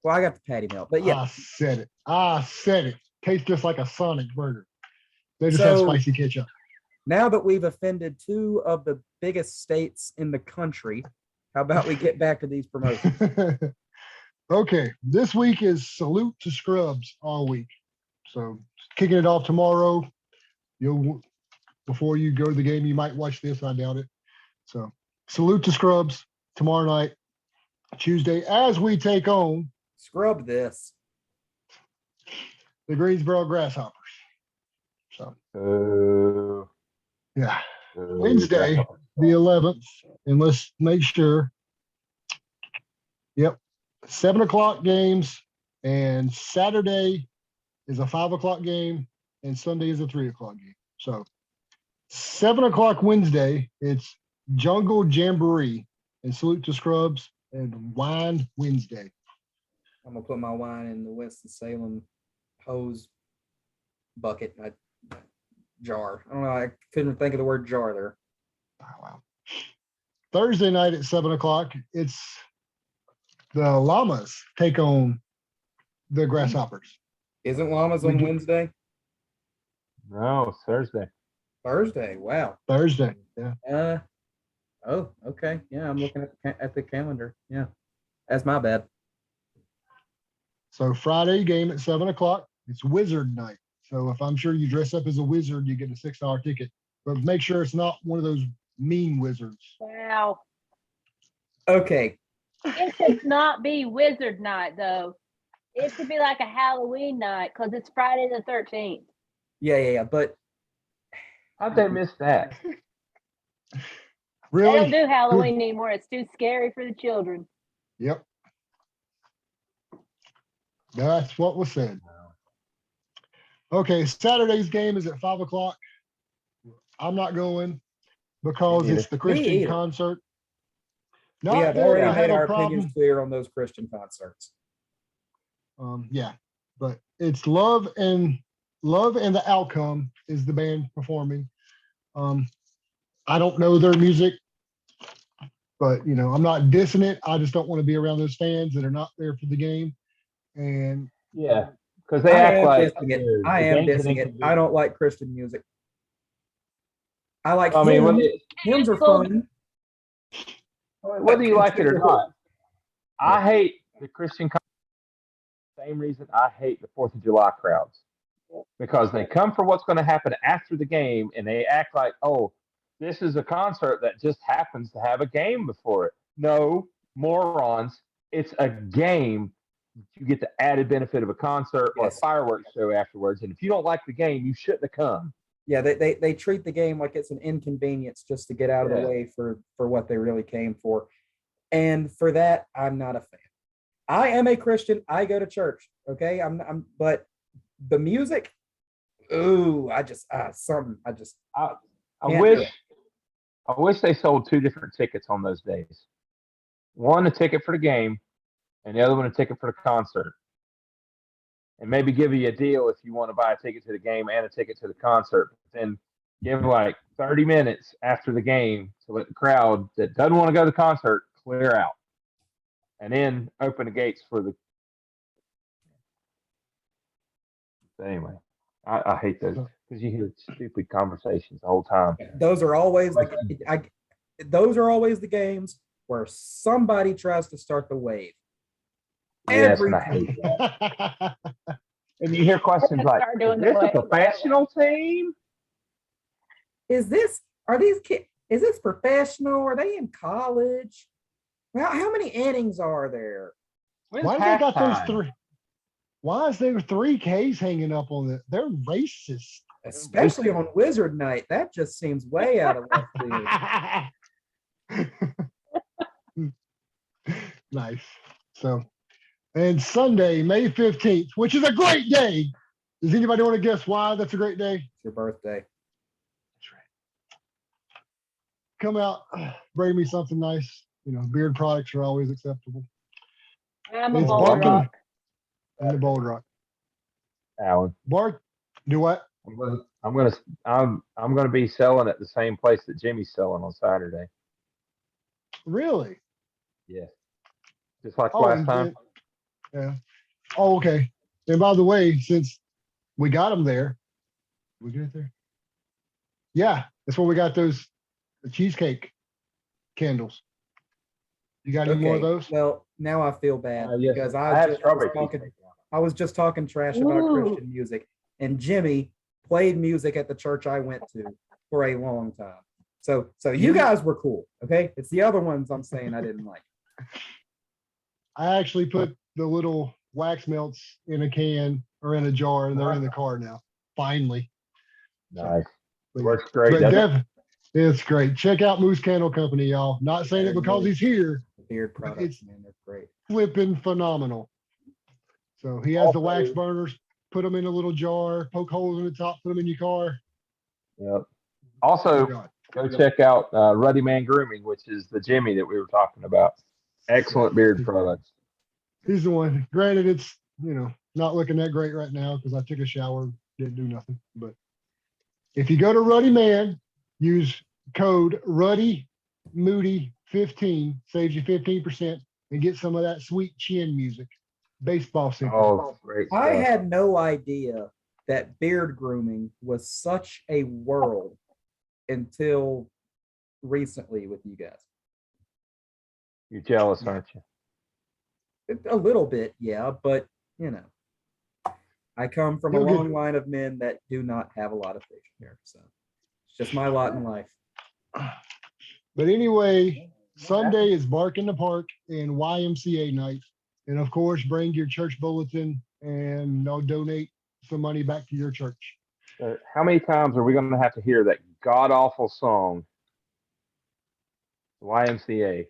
Well, I got the patty melt, but yeah. I said it. Tastes just like a Sonic burger. They just have So spicy ketchup. now that we've offended two of the biggest states in the country, how about we get back to these promotions? Okay, this week is Salute to Scrubs all week. So kicking it off tomorrow. Before you go to the game, you might watch this. I doubt it. So Salute to Scrubs tomorrow night, Tuesday, as we take on Scrub this. the Greensboro Grasshoppers. So yeah, Wednesday, the 11th, and let's make sure. Yep, 7 o'clock games, and Saturday is a 5 o'clock game, and Sunday is a 3 o'clock game. So 7 o'clock Wednesday, it's Jungle Jamboree and Salute to Scrubs and Wine Wednesday. I'm gonna put my wine in the Winston-Salem hose bucket, not jar. I don't know. I couldn't think of the word jar there. Oh, wow. Thursday night at 7 o'clock, it's the Llamas take on the Grasshoppers. Isn't Llamas on Wednesday? No, it's Thursday. Thursday. Wow. Thursday, yeah. Oh, okay. Yeah, I'm looking at the calendar. Yeah, that's my bad. So Friday game at 7 o'clock, it's Wizard night. So if I'm sure you dress up as a wizard, you get a $6 ticket. But make sure it's not one of those mean wizards. Wow. Okay. It should not be Wizard Night, though. It should be like a Halloween night because it's Friday the 13th. Yeah. But How'd they miss that? They Really? don't do Halloween anymore. It's too scary for the children. Yep. That's what was said. Okay, Saturday's game is at 5 o'clock. I'm not going because Me it's the Christian either. concert. we Not have that already I have made a our problem. opinions clear on those Christian concerts. Yeah, but it's Love and the Outcome is the band performing. I don't know their music, but I'm not dissing it. I just don't want to be around those fans that are not there for the game. And Yeah, because they I act am like dissing it. the I am game's an dissing it. I inconvenience. don't like Christian music. I like I mean, hymns. Hymns are fun. whether you like it or not, I hate the Christian. Same reason I hate the 4th of July crowds, because they come for what's going to happen after the game, and they act like, oh, this is a concert that just happens to have a game before it. No, morons! It's a game. You get the added benefit of a concert or a fireworks show afterwards, and if you don't like the game, you shouldn't have come. Yeah, they treat the game like it's an inconvenience just to get out of the way for what they really came for. And for that, I'm not a fan. I am a Christian. I go to church. Okay. But the music, ooh, I wish they sold 2 different tickets on those days. One a ticket for the game, and the other one a ticket for the concert. And maybe give you a deal if you want to buy a ticket to the game and a ticket to the concert. But then give like 30 minutes after the game to let the crowd that doesn't want to go to the concert clear out. And then open the gates for the. But anyway, I hate those because you hear stupid conversations the whole time. those are always those are always the games where somebody tries to start the wave. Yes, Every and I hate that. And you hear questions like, Start "Is doing the this a wave. professional team?" Is this professional? Are they in college? Well, how many innings are there? When's why they got those halftime? 3? Why is there 3Ks hanging up on it? They're racist. Especially on Wizard Night. That just seems way out of left field. Nice. So, and Sunday, May 15th, which is a great day. Does anybody want to guess why that's a great day? It's your birthday. That's right. Come out, bring me something nice. Beard products are always acceptable. I'm a It's Bold Barking Rock. and the Bold Rock. Alan, Bart, do what? I'm gonna be selling at the same place that Jimmy's selling on Saturday. Really? Yes, just like Oh, last and time. Yeah. Oh, okay. And by the way, since we got them there, we get it there. Yeah, that's where we got those the cheesecake candles. You got any more of Okay, those? well, now I feel bad Yes, because I have I was strawberry talking, cheesecake now. I was just talking trash about Ooh. Christian music, and Jimmy played music at the church I went to for a long time. So you guys were cool, okay? It's the other ones I'm saying I didn't like. I actually put the little wax melts in a can or in a jar, and they're in the car now. Finally. Nice. But, Works great, but doesn't it? it's great. Check out Moose Candle Company, y'all. Not saying it because he's here. The beard products, it's- man, they're great. Flipping phenomenal. So he has the wax Also- burners. Put them in a little jar, poke holes in the top, put them in your car. Yep. Oh, Also, God. go check out Ruddy Man Grooming, which is the Jimmy that we were talking about. Excellent beard products. He's the one. Granted, it's, not looking that great right now because I took a shower, didn't do nothing. But if you go to Ruddy Man, use code Ruddy Moody 15, saves you 15%, and get some of that sweet chin music. Baseball sympathy. Oh, great I stuff. had no idea that beard grooming was such a world until recently with you guys. You're jealous, aren't you? A little bit, yeah, but I come from a You'll get- long line of men that do not have a lot of facial hair, so it's just my lot in life. But anyway, Sunday is Bark in the Park and YMCA night. And of course, bring your church bulletin and I'll donate some money back to your church. How many times are we going to have to hear that god awful song, YMCA?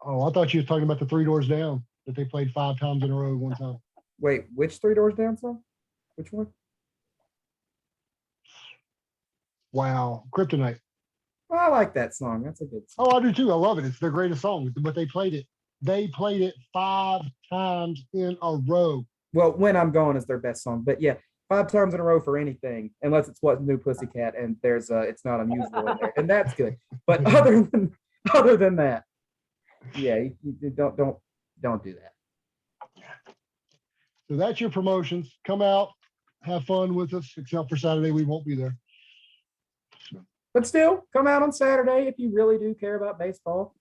Oh, I thought you were talking about the Three Doors Down that they played 5 times in a row one time. Wait, which Three Doors Down song? Which one? Wow. Kryptonite. Oh, I like that song. That's a good song. Oh, I do too. I love it. It's their greatest song, but they played it. They played it 5 times in a row. Well, When I'm Gone is their best song, but yeah, 5 times in a row for anything, unless it's What New Pussycat and there's it's not a musical in there, and that's good. But other than that, yeah, you don't do that. So that's your promotions. Come out, have fun with us, except for Saturday, we won't be there. But still, come out on Saturday if you really do care about baseball.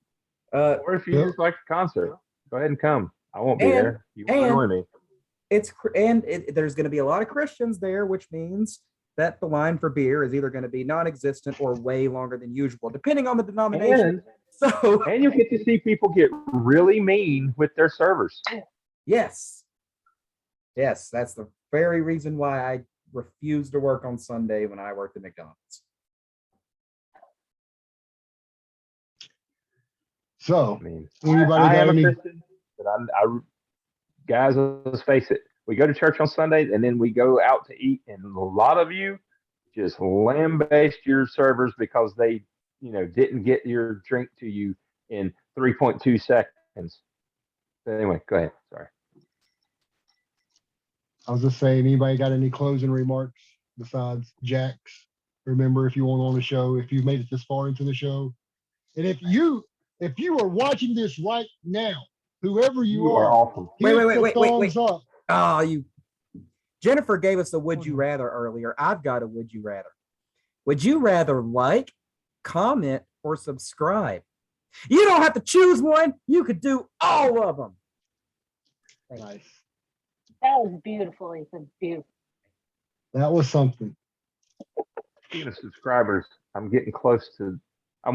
Or if you Yeah. just like the concert, go ahead and come. I won't be And- there. You won't and- annoy me. There's going to be a lot of Christians there, which means that the line for beer is either going to be non-existent or way longer than usual, depending on the denomination. So And you get to see people get really mean with their servers. yes, that's the very reason why I refuse to work on Sunday when I worked at McDonald's. So I mean, Anybody I got am any- a Christian, but guys, let's face it. We go to church on Sundays and then we go out to eat, and a lot of you just lambaste your servers because they, didn't get your drink to you in 3.2 seconds. But anyway, go ahead. Sorry. I was just saying, anybody got any closing remarks besides Jack's? Remember, if you want on the show, if you've made it this far into the show, and if you are watching this right now, whoever you are are, awesome. hit Wait, the wait. thumbs up. Oh, Jennifer gave us a would you rather earlier. I've got a would you rather. Would you rather like, comment, or subscribe? You don't have to choose one. You could do all of them. Nice. That was beautiful, Ethan. Beautiful. That was something. Speaking of subscribers, I'm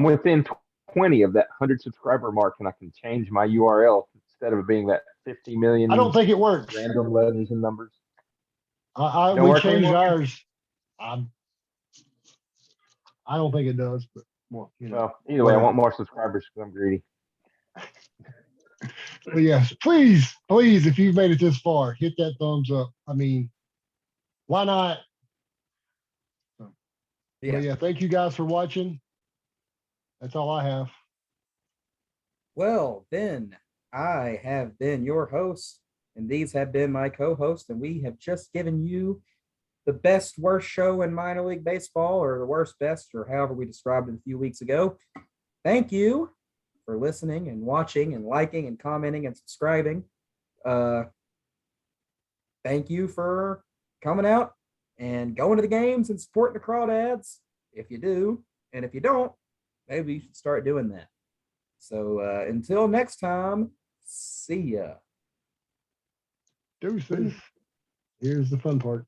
within 20 of that 100 subscriber mark, and I can change my URL instead of it being that 50 million. I don't think it works. Random letters and numbers. We work changed anymore? ours. I don't think it does, but well, Well, either way, I want more subscribers because I'm greedy. But yes, please, if you've made it this far, hit that thumbs up. I mean, why not? Yeah. But yeah, thank you guys for watching. That's all I have. Well, then I have been your host, and these have been my co-hosts, and we have just given you the best, worst show in minor league baseball, or the worst, best, or however we described it a few weeks ago. Thank you for listening and watching and liking and commenting and subscribing. Thank you for coming out and going to the games and supporting the crawdads. If you do, and if you don't, maybe you should start doing that. So until next time, see ya. Deuces. Here's the fun part.